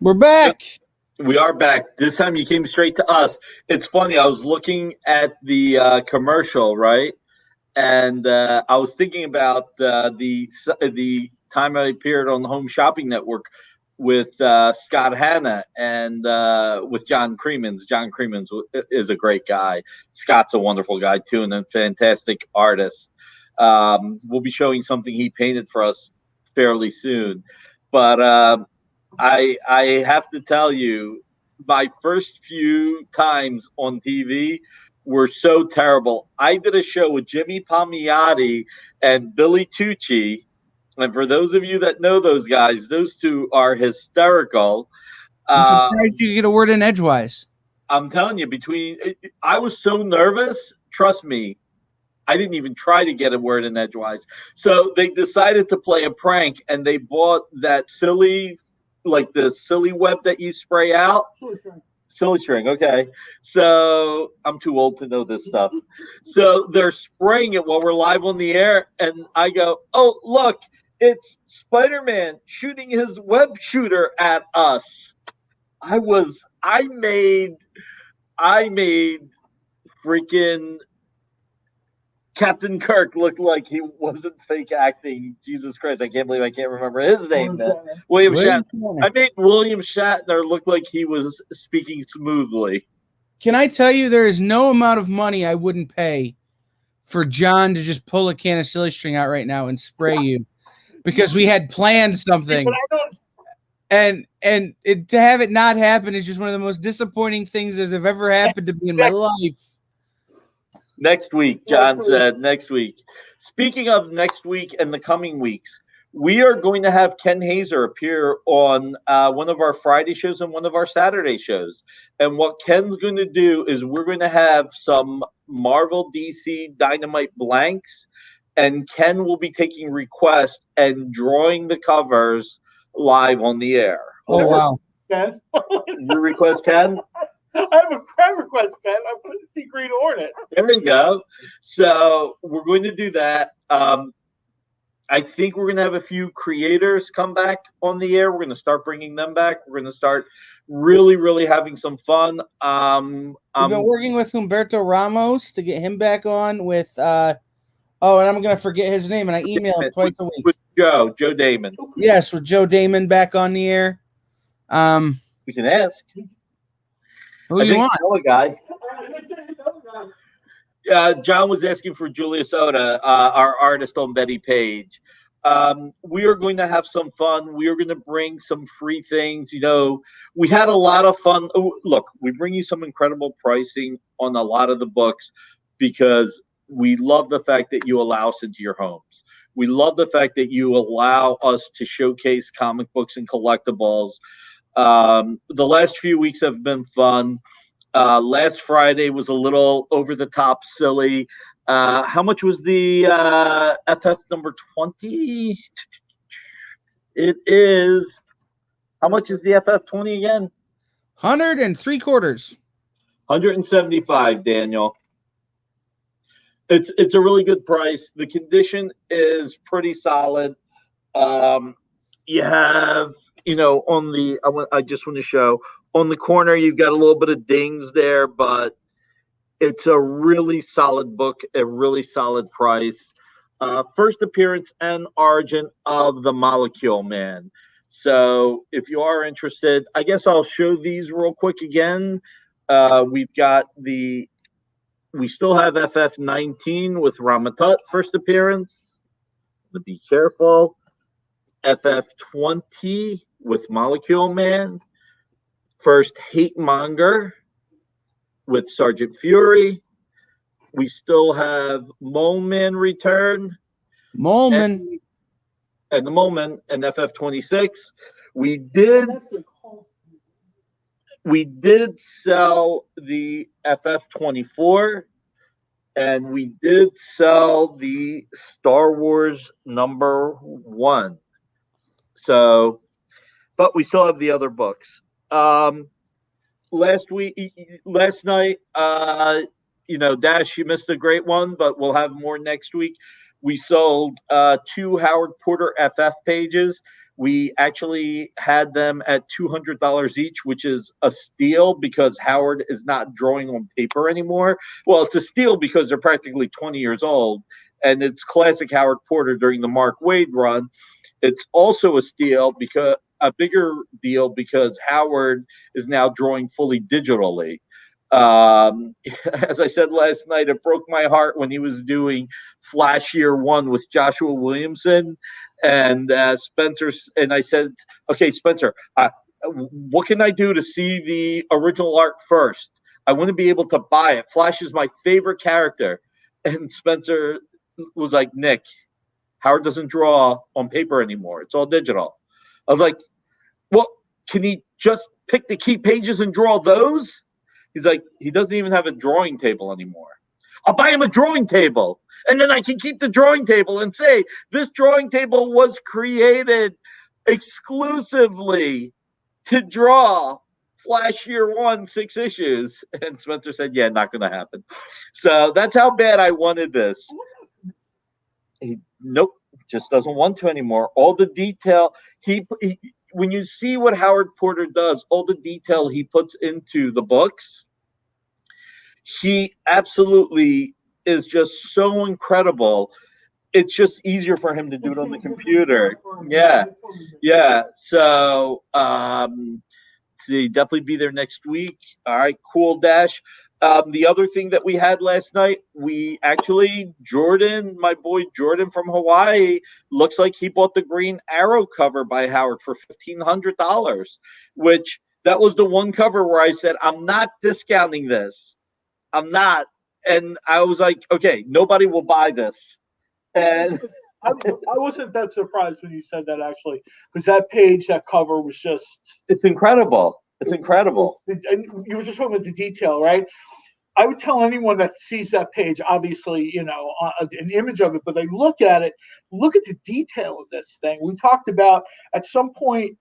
We're back. We are back. This time you came straight to us. It's funny. I was looking at the commercial, right? And I was thinking about the time I appeared on the Home Shopping Network with Scott Hanna and with John Creemans. John Creemans is a great guy. Scott's a wonderful guy too, and a fantastic artist. We'll be showing something he painted for us fairly soon. But I have to tell you, my first few times on TV were so terrible. I did a show with Jimmy Palmiotti and Billy Tucci. And for those of you that know those guys, those two are hysterical. I'm surprised you get a word in edgewise. I'm telling you, I was so nervous. Trust me, I didn't even try to get a word in edgewise. So they decided to play a prank, and they bought that silly, like the silly web that you spray out. Silly string, okay. So I'm too old to know this stuff. So they're spraying it while we're live on the air, and I go, "Oh, look, it's Spider-Man shooting his web shooter at us." I made freaking Captain Kirk looked like he wasn't fake acting. Jesus Christ, I can't believe I can't remember his name now. William Shatner. I made William Shatner look like he was speaking smoothly. Can I tell you, there is no amount of money I wouldn't pay for John to just pull a can of silly string out right now and spray you, because we had planned something. And to have it not happen is just one of the most disappointing things that have ever happened to me in my life. Next week, John said, next week. Speaking of next week and the coming weeks, we are going to have Ken Hazer appear on one of our Friday shows and one of our Saturday shows. And what Ken's going to do is we're going to have some Marvel DC Dynamite blanks, and Ken will be taking requests and drawing the covers live on the air. Oh, wow. Ken? You request, Ken? I have a crime request, Ken. I want to see Green Hornet. There we go. So we're going to do that. I think we're going to have a few creators come back on the air. We're going to start bringing them back. We're going to start really, really having some fun. We've been working with Humberto Ramos to get him back on with, and I'm going to forget his name, and I email him twice a week. With Joe Damon. Yes, with Joe Damon back on the air. We can ask. Who do you want? Guy. John was asking for Julius Oda, our artist on Betty Page. We are going to have some fun. We are going to bring some free things. You know, we had a lot of fun. Oh, look, we bring you some incredible pricing on a lot of the books because we love the fact that you allow us into your homes. We love the fact that you allow us to showcase comic books and collectibles. The last few weeks have been fun. Last Friday was a little over the top silly. How much was the FF number 20? It is. How much is the FF 20 again? 103 quarters. 175, Daniel. It's a really good price. The condition is pretty solid. You have, on the I just want to show on the corner you've got a little bit of dings there, but it's a really solid book, a really solid price. First appearance and origin of the Molecule Man. So if you are interested, I guess I'll show these real quick again. We still have FF19 with Ramatut, first appearance. Be careful. FF20 with Molecule Man. First Hate Monger with Sergeant Fury. We still have Mole Man return. Mole Man. And the Mole Man and FF26. We did sell the FF24, and we did sell the Star Wars #1. So, but we still have the other books. Last night, Dash, you missed a great one, but we'll have more next week. We sold 2 Howard Porter FF pages. We actually had them at $200 each, which is a steal because Howard is not drawing on paper anymore. Well, it's a steal because they're practically 20 years old, and it's classic Howard Porter during the Mark Waid run. It's also a steal because a bigger deal because Howard is now drawing fully digitally. As I said last night, it broke my heart when he was doing Flash Year One with Joshua Williamson and Spencer. And I said, "Okay, Spencer, what can I do to see the original art first? I want to be able to buy it. Flash is my favorite character." And Spencer was like, "Nick, Howard doesn't draw on paper anymore. It's all digital." I was like, "Well, can he just pick the key pages and draw those?" He's like, "He doesn't even have a drawing table anymore." I'll buy him a drawing table, and then I can keep the drawing table and say, this drawing table was created exclusively to draw Flash Year One 6 issues. And Spencer said, "Yeah, not going to happen." So that's how bad I wanted this. Nope, just doesn't want to anymore. All the detail he when you see what Howard Porter does, all the detail he puts into the books, he absolutely is just so incredible. It's just easier for him to do it on the computer. Yeah. So see, definitely be there next week. All right, cool, Dash. The other thing that we had last night, we actually, Jordan, my boy Jordan from Hawaii, looks like he bought the Green Arrow cover by Howard for $1,500, which that was the one cover where I said, I'm not discounting this. I'm not. And I was like, okay, nobody will buy this. And I wasn't that surprised when you said that, actually, because that page, that cover was just... It's incredible. It's incredible. And you were just talking about the detail, right? I would tell anyone that sees that page, obviously, an image of it, but they look at it, look at the detail of this thing. We talked about at some point,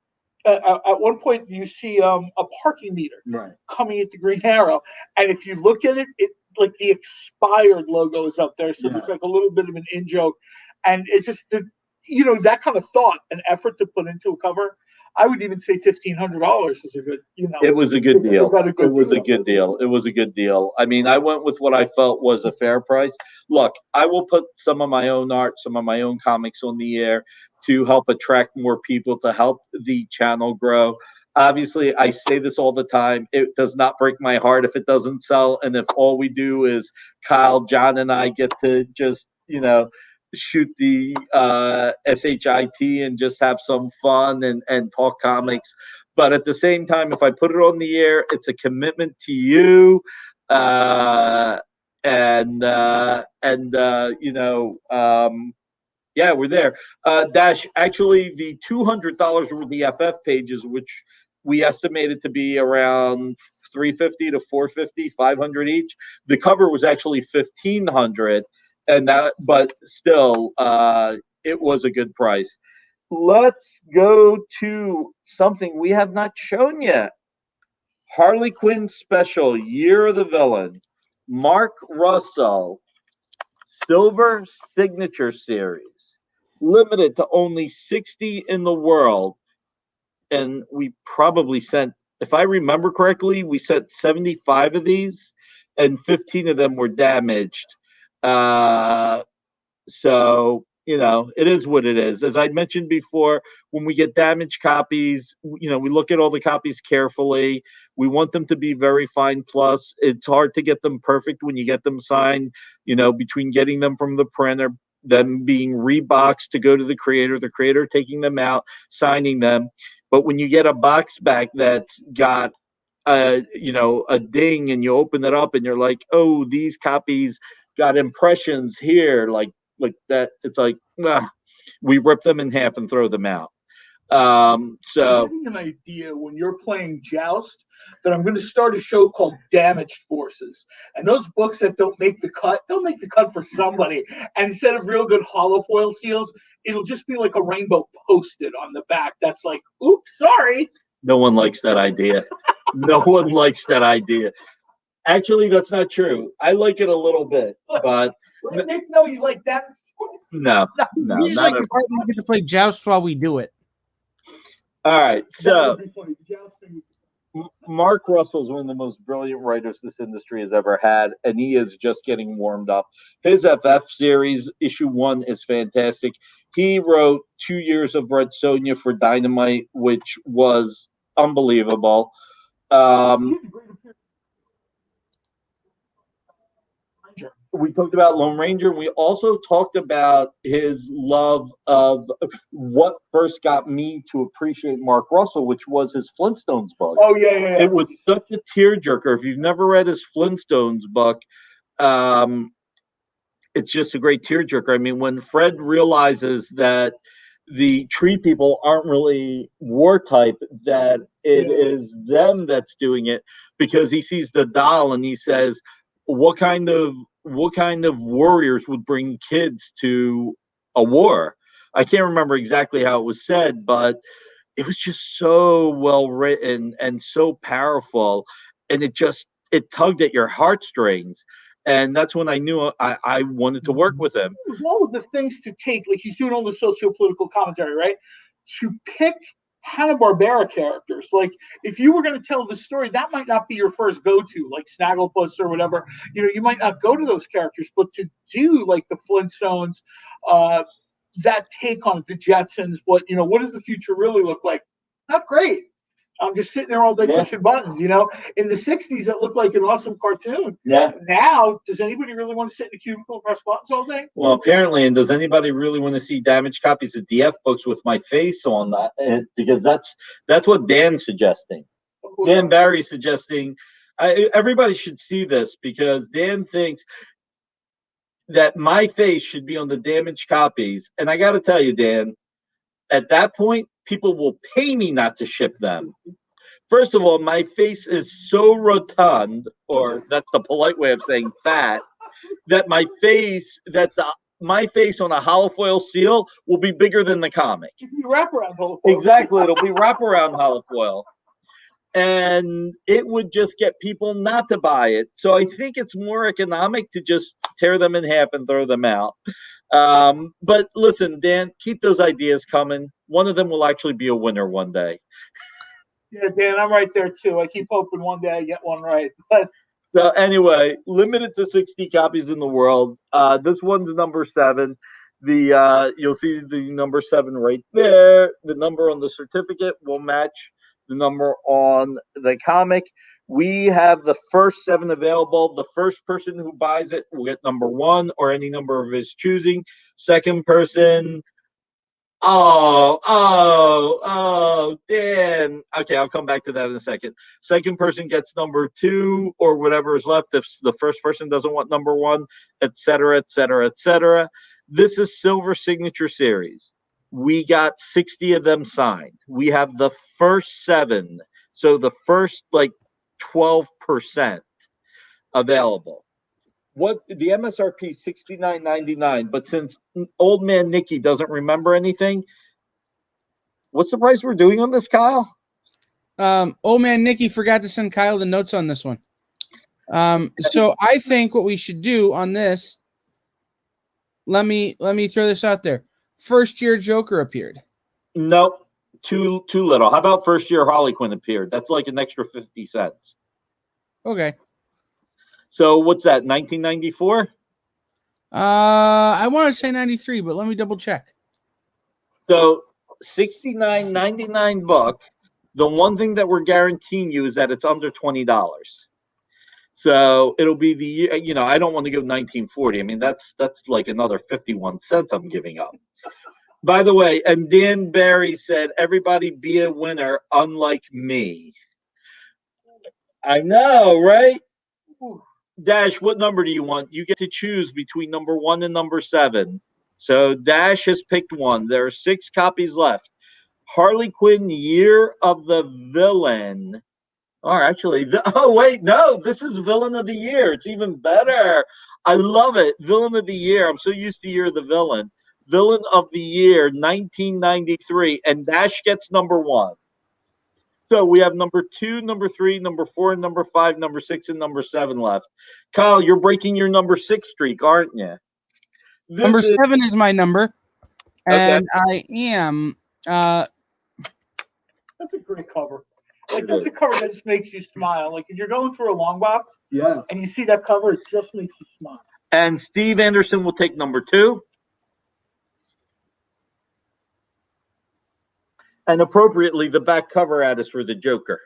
at one point, you see a parking meter coming at the Green Arrow. And if you look at it, like the expired logo is up there. So there's like a little bit of an in-joke. And it's just, that kind of thought and effort to put into a cover. I would even say $1,500 is a good, It was a good deal. It was a good deal. It was a good deal. I mean, I went with what I felt was a fair price. Look, I will put some of my own art, some of my own comics on the air to help attract more people, to help the channel grow. Obviously, I say this all the time. It does not break my heart if it doesn't sell. And if all we do is Kyle, John, and I get to just, shoot the SHIT and just have some fun and talk comics. But at the same time, if I put it on the air, it's a commitment to you. Yeah, we're there. Dash, actually, the $200 were the FF pages, which we estimated to be around $350 to $450, $500 each. The cover was actually $1,500. But still, it was a good price. Let's go to something we have not shown yet. Harley Quinn Special, Year of the Villain. Mark Russell, Silver Signature Series. Limited to only 60 in the world. And we probably sent, if I remember correctly, we sent 75 of these, and 15 of them were damaged. So, it is what it is. As I mentioned before, when we get damaged copies, we look at all the copies carefully. We want them to be very fine. Plus, it's hard to get them perfect when you get them signed, between getting them from the printer, them being reboxed to go to the creator taking them out, signing them. But when you get a box back that's got a ding, and you open it up and you're like, oh, these copies got impressions here, like that. It's like, we rip them in half and throw them out. So I'm getting an idea when you're playing Joust that I'm going to start a show called Damaged Forces. And those books that don't make the cut, they'll make the cut for somebody. And instead of real good hollow foil seals, it'll just be like a rainbow Post-it on the back. That's like, oops, sorry. No one likes that idea. No one likes that idea. Actually, that's not true. I like it a little bit, but No, you like that. No, He's just not like at the part we get to play joust while we do it. all right. That So would be funny. The jousting. Mark Russell is one of the most brilliant writers this industry has ever had, and he is just getting warmed up. His FF series, issue 1, is fantastic. He wrote 2 years of Red Sonja for Dynamite, which was unbelievable. We talked about Lone Ranger, and we also talked about his love of what first got me to appreciate Mark Russell, which was his Flintstones book. Oh yeah. It was such a tearjerker. If you've never read his Flintstones book, it's just a great tearjerker. I mean, when Fred realizes that the tree people aren't really war type, that it is them that's doing it, because he sees the doll and he says, what kind of warriors would bring kids to a war? I can't remember exactly how it was said, but it was just so well written and so powerful, and it tugged at your heartstrings. And that's when I knew I wanted to work with him. All of the things to take, like he's doing all the socio-political commentary, right? To pick Hanna-Barbera characters. Like, if you were going to tell the story, that might not be your first go-to, like Snagglepuss or whatever. You know, you might not go to those characters, but to do like the Flintstones, that take on the Jetsons, what does the future really look like? Not great. I'm just sitting there all day pushing buttons, In the 60s, it looked like an awesome cartoon. Yeah. Now, does anybody really want to sit in a cubicle and press buttons all day? Well, apparently, and does anybody really want to see damaged copies of DF books with my face on that? Because that's what Dan's suggesting. Dan Barry's suggesting. Everybody should see this, because Dan thinks that my face should be on the damaged copies. And I got to tell you, Dan, at that point, people will pay me not to ship them. First of all, my face is so rotund, or that's the polite way of saying fat, that my face on a holofoil seal will be bigger than the comic. It'll be wraparound holofoil. Exactly, it'll be wraparound holofoil. And it would just get people not to buy it. So I think it's more economic to just tear them in half and throw them out. But listen, Dan, keep those ideas coming. One of them will actually be a winner one day. Yeah, Dan, I'm right there too. I keep hoping one day I get one right. But so anyway, limited to 60 copies in the world. This one's number 7. You'll see the number 7 right there. The number on the certificate will match the number on the comic. We have the first 7 available. The first person who buys it will get number 1 or any number of his choosing. Second person, Dan. Okay, I'll come back to that in a second. Second person gets number 2 or whatever is left if the first person doesn't want number 1, etc., etc., etc. This is Silver Signature Series. We got 60 of them signed. We have the first 7, so the first 12% available. What the MSRP $69.99, but since old man Nicky doesn't remember anything, what's the price we're doing on this, Kyle? Old man Nicky forgot to send Kyle the notes on this one. So I think what we should do on this, let me throw this out there. First year Joker appeared. Nope, too little. How about first year Harley Quinn appeared? That's like an extra 50 cents. Okay. So what's that? 1994? I want to say 93, but let me double check. So $69.99 book. The one thing that we're guaranteeing you is that it's under $20. So it'll be the year. I don't want to go 1940. I mean, that's like another 51 cents I'm giving up. By the way, and Dan Barry said, everybody be a winner, unlike me. I know, right? Dash, what number do you want? You get to choose between number 1 and number 7. So Dash has picked 1. There are 6 copies left. Harley Quinn, Year of the Villain. Or actually, this is Villain of the Year. It's even better. I love it. Villain of the Year. I'm so used to Year of the Villain. Villain of the Year, 1993, and Dash gets number 1. So we have number 2, number 3, number 4, number 5, number 6, and number 7 left. Kyle, you're breaking your number 6 streak, aren't you? Number 7 is my number, and Okay. I am. That's a great cover. Like, that's a cover that just makes you smile. Like, if you're going through a long box, and you see that cover, it just makes you smile. And Steve Anderson will take number 2. And appropriately, the back cover ad is for the Joker.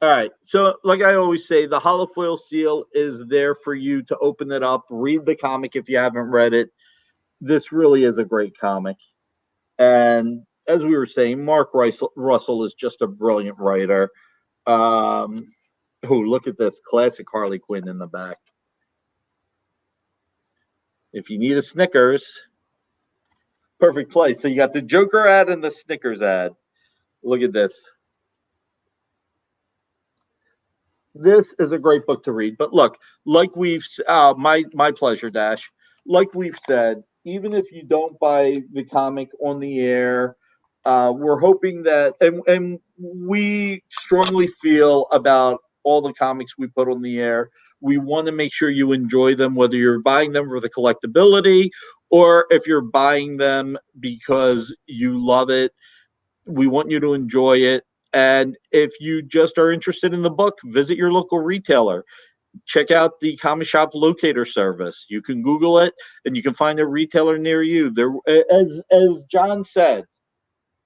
All right. So, like I always say, the holofoil seal is there for you to open it up, read the comic if you haven't read it. This really is a great comic. And as we were saying, Mark Russell is just a brilliant writer. Look at this classic Harley Quinn in the back. If you need a Snickers, perfect place. So you got the Joker ad and the Snickers ad. Look at this. This is a great book to read. But look, like we've my pleasure, Dash. Like we've said, even if you don't buy the comic on the air, we're hoping that, and we strongly feel about all the comics we put on the air. We want to make sure you enjoy them, whether you're buying them for the collectability or if you're buying them because you love it. We want you to enjoy it. And if you just are interested in the book, visit your local retailer. Check out the comic shop locator service. You can Google it, and you can find a retailer near you. There, as John said,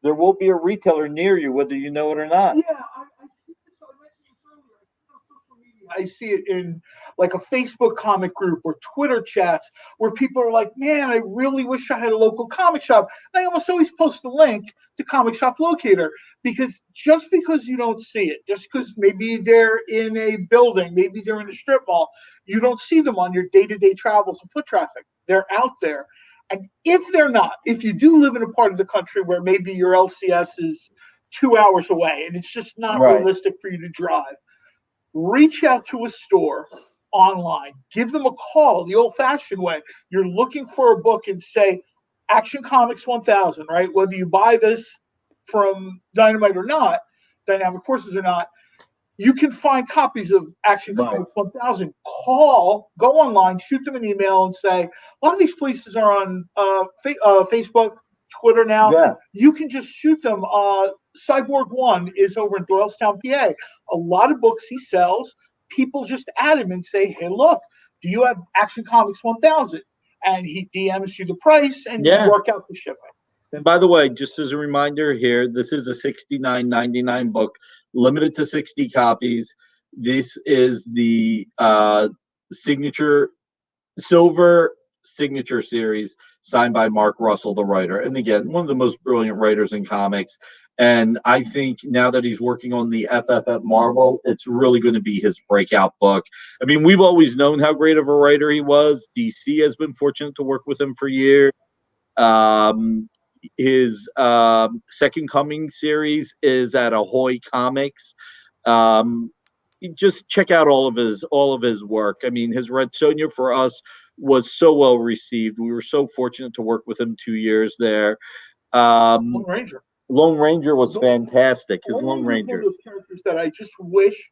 there will be a retailer near you, whether you know it or not. Yeah, I see this. I mentioned this earlier. On social media, I see it in like a Facebook comic group or Twitter chats where people are like, "Man, I really wish I had a local comic shop." And I almost always post the link to Comic Shop Locator because just because you don't see it, just because maybe they're in a building, maybe they're in a strip mall, you don't see them on your day-to-day travels and foot traffic. They're out there. And if they're not, if you do live in a part of the country where maybe your LCS is 2 hours away and it's just not realistic for you to drive, reach out to a store online, give them a call the old-fashioned way. You're looking for a book and say, Action Comics 1000, right? Whether you buy this from Dynamite or not, Dynamic Forces or not, you can find copies of Action Comics 1000. Go online, shoot them an email, and say, a lot of these places are on Facebook, Twitter now. Yeah. You can just shoot them. Cyborg One is over in Doylestown, PA. A lot of books he sells, people just add him and say, hey, look, do you have Action Comics 1000? And he DMs you the price, and you work out the shipping. And by the way, just as a reminder here, this is a $69.99 book, limited to 60 copies. This is the silver signature series signed by Mark Russell, the writer. And again, one of the most brilliant writers in comics. And I think now that he's working on the FF at Marvel, it's really going to be his breakout book. I mean, we've always known how great of a writer he was. DC has been fortunate to work with him for years. His Second Coming series is at Ahoy Comics. Just check out all of his work. I mean, his Red Sonja for us was so well received. We were so fortunate to work with him 2 years there. Lone Ranger. Lone Ranger was fantastic. His Lone Ranger. One of those characters that I just wish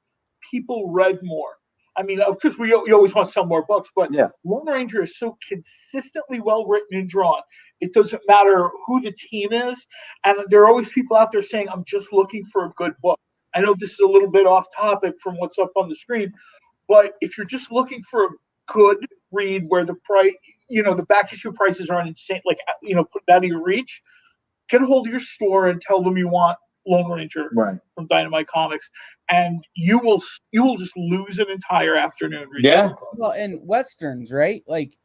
people read more. I mean, of course, you always want to sell more books, but Lone Ranger is so consistently well written and drawn. It doesn't matter who the team is. And there are always people out there saying, I'm just looking for a good book. I know this is a little bit off topic from what's up on the screen, but if you're just looking for a good read where the price, the back issue prices aren't insane, like, put that out of your reach, get a hold of your store and tell them you want Lone Ranger from Dynamite Comics, and you will just lose an entire afternoon reading. Yeah. Well, and Westerns, right? Like,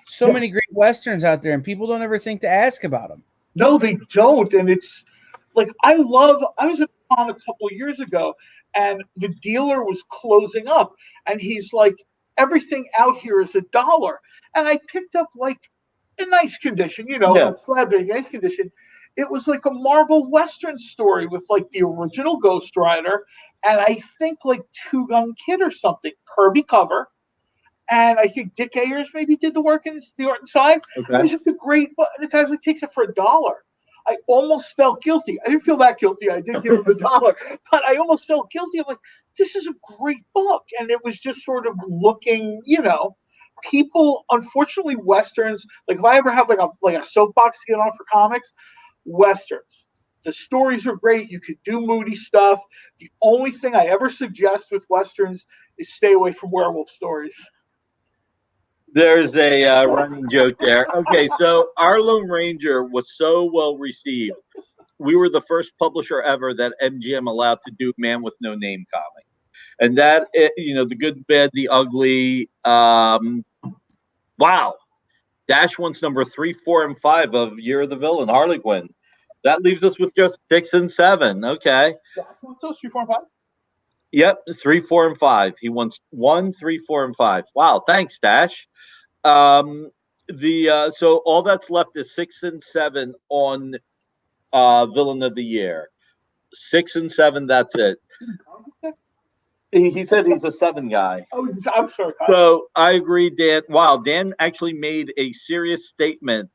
so many great Westerns out there, and people don't ever think to ask about them. No, they don't. And it's like, I was at a con a couple of years ago, and the dealer was closing up, and he's like, everything out here is $1. And I picked up like in nice condition, nice condition. It was like a Marvel Western story with like the original Ghost Rider and I think like Two Gun Kid or something, Kirby cover. And I think Dick Ayers maybe did the work in the art inside. Okay. It was just a great book. The guy's like, takes it for $1. I almost felt guilty. I didn't feel that guilty. I did give him $1, but I almost felt guilty. I'm like, this is a great book. And it was just sort of looking, people, unfortunately, westerns. Like if I ever have like a soapbox to get on for comics, westerns. The stories are great. You could do moody stuff. The only thing I ever suggest with westerns is stay away from werewolf stories. There's a running joke there. Okay, so our Lone Ranger was so well received. We were the first publisher ever that MGM allowed to do Man with No Name comic. And that, the good, bad, the ugly. Wow. Dash wants number 3, 4, and 5 of Year of the Villain, Harley Quinn. That leaves us with just 6 and 7. Okay. Dash wants those 3, 4, and 5? Yep, 3, 4, and 5. He wants 1, 3, 4, and 5. Wow, thanks, Dash. So all that's left is 6 and 7 on Villain of the Year. 6 and 7, that's it. He said he's a 7 guy. Oh, I'm sorry. So I agree, Dan. Wow, Dan actually made a serious statement.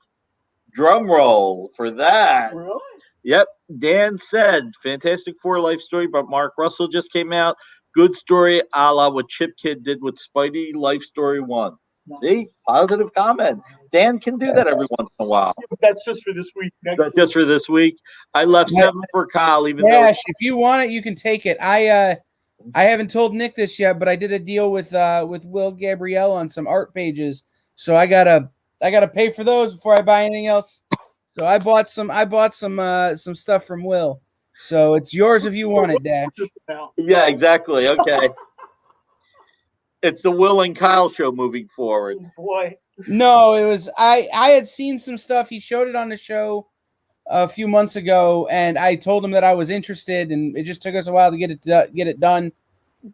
Drum roll for that. Really? Yep. Dan said, Fantastic Four life story by Mark Russell just came out. Good story a la what Chip Kidd did with Spidey Life Story 1. Nice. See? Positive comment. Dan can do that every once in a while. Yeah, but that's just for this week. That's just for this week. I left 7 for Kyle, even though... If you want it, you can take it. I haven't told Nick this yet, but I did a deal with Will Gabrielle on some art pages. So I gotta pay for those before I buy anything else. So I bought some stuff from Will. So it's yours if you want it, Dash. Yeah, exactly. Okay. It's the Will and Kyle show moving forward. Oh boy. No, it was I had seen some stuff. He showed it on the show a few months ago, and I told him that I was interested, and it just took us a while to get it done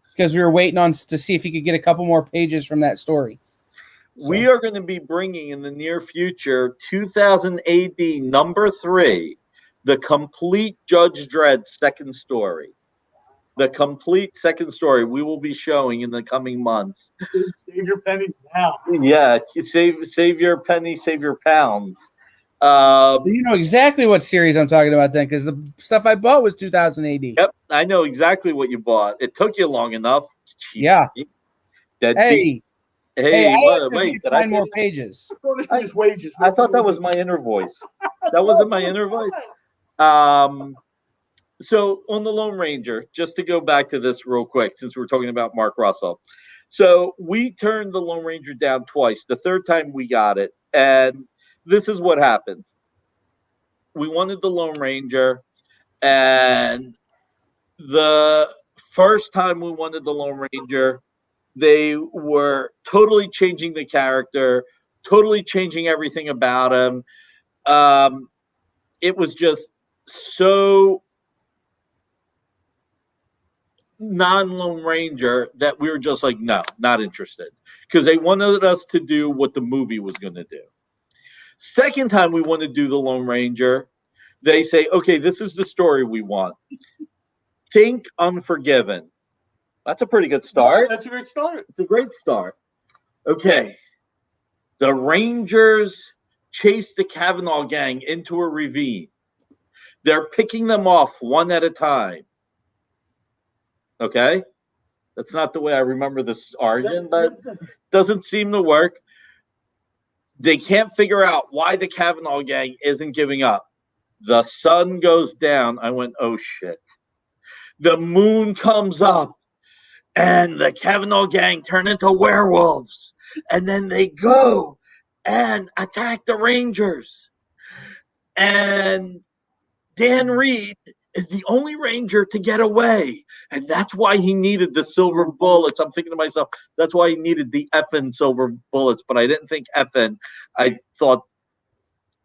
because we were waiting on to see if he could get a couple more pages from that story. So. We are going to be bringing in the near future 2000 AD number 3, the complete Judge Dredd second story. The complete second story we will be showing in the coming months. Save your pennies now. Yeah, save your penny, save your pounds. You know exactly what series I'm talking about then, because the stuff I bought was 2000 AD. Yep, I know exactly what you bought. It took you long enough. Jeez. Yeah. Hey, wait, did I find more pages? Wages. I thought that was my inner voice. That wasn't my inner voice. So on the Lone Ranger, just to go back to this real quick, since we're talking about Mark Russell. So we turned the Lone Ranger down twice. The third time we got it. And this is what happened. We wanted the Lone Ranger. And the first time we wanted the Lone Ranger, they were totally changing the character, totally changing everything about him. It was just so non-Lone Ranger that we were just like, no, not interested. Because they wanted us to do what the movie was going to do. Second time we want to do the Lone Ranger, they say, okay, this is the story we want. Think Unforgiven. That's a pretty good start. That's a great start. It's a great start. Okay. The Rangers chase the Kavanaugh gang into a ravine. They're picking them off one at a time. Okay? That's not the way I remember this origin, but doesn't seem to work. They can't figure out why the Kavanaugh gang isn't giving up. The sun goes down. I went, oh, shit. The moon comes up, and the Kavanaugh gang turn into werewolves. And then they go and attack the Rangers. And Dan Reed is the only Ranger to get away. And that's why he needed the silver bullets. I'm thinking to myself, that's why he needed the effing silver bullets. But I didn't think effing. I thought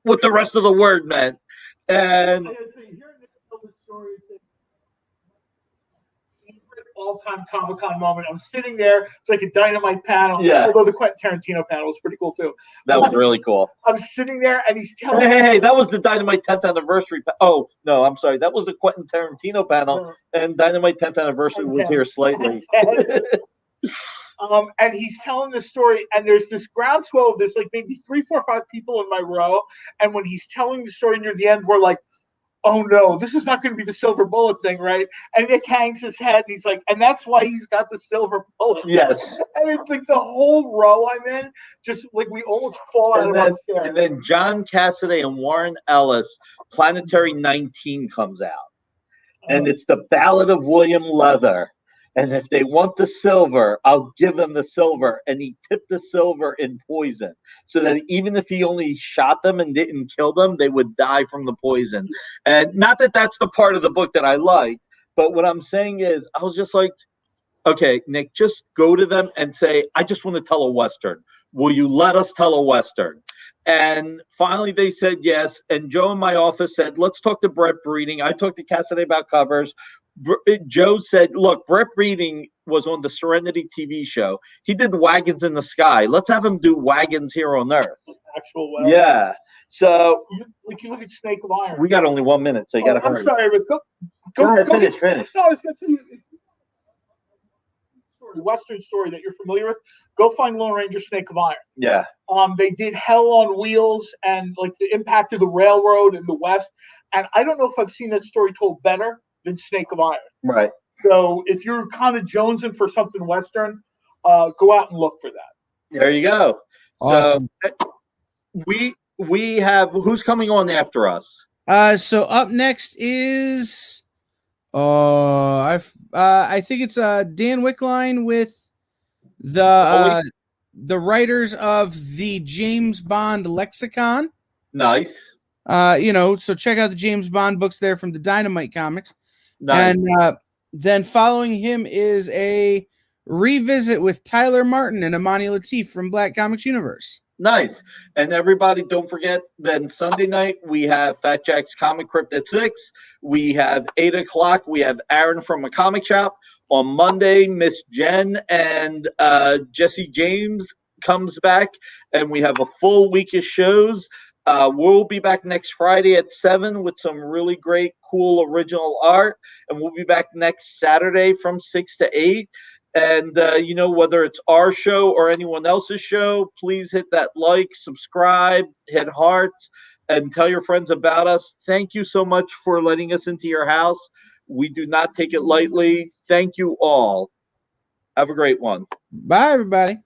what the rest of the word meant. And all-time Comic-Con moment. I'm sitting there. It's like a dynamite panel. Yeah. Although the Quentin Tarantino panel was pretty cool too. That was really cool. I'm sitting there and he's telling me. Hey, that was the Dynamite 10th anniversary. Oh, no, I'm sorry. That was the Quentin Tarantino panel. And Dynamite 10th anniversary was here slightly. And he's telling the story, and there's this groundswell. There's like maybe 3, 4, 5 people in my row. And when he's telling the story near the end, we're like, oh no, this is not going to be the silver bullet thing, right? And Nick hangs his head and he's like, and that's why he's got the silver bullet. Yes. And it's like the whole row I'm in, just like we almost fall out of our chair. And then John Cassaday and Warren Ellis, Planetary 19 comes out. And it's the Ballad of William Leather. And if they want the silver, I'll give them the silver. And he tipped the silver in poison so that even if he only shot them and didn't kill them, they would die from the poison. And not that that's the part of the book that I liked, but what I'm saying is I was just like, okay, Nick, just go to them and say, I just want to tell a Western. Will you let us tell a Western? And finally they said yes. And Joe in my office said, let's talk to Brett Breeding. I talked to Cassidy about covers. Joe said, look, Brett Breeding was on the Serenity TV show. He did Wagons in the Sky. Let's have him do Wagons Here on Earth. Actual Yeah. So you look at Snake of Iron. we got only 1 minute, so you got to hurry. I'm sorry, but Go ahead, finish. No, I was going to tell you Western story that you're familiar with. Go find Lone Ranger Snake of Iron. Yeah. They did Hell on Wheels and like the impact of the railroad in the West. And I don't know if I've seen that story told better than Snake of Iron. Right. So if you're kind of jonesing for something Western, go out and look for that. There you go. Awesome. So we have who's coming on after us? So up next is I think it's Dan Wickline with the writers of the James Bond lexicon. Nice. So check out the James Bond books there from the Dynamite Comics. Nice. And then following him is a revisit with Tyler Martin and Amani Latif from Black Comics Universe. Nice. And everybody, don't forget, then Sunday night, we have Fat Jack's Comic Crypt at 6. We have 8 o'clock. We have Aaron from a comic shop. On Monday, Miss Jen and Jesse James comes back, and we have a full week of shows. We'll be back next Friday at 7 with some really great, cool, original art. And we'll be back next Saturday from 6 to 8. And, whether it's our show or anyone else's show, please hit that like, subscribe, hit hearts, and tell your friends about us. Thank you so much for letting us into your house. We do not take it lightly. Thank you all. Have a great one. Bye, everybody.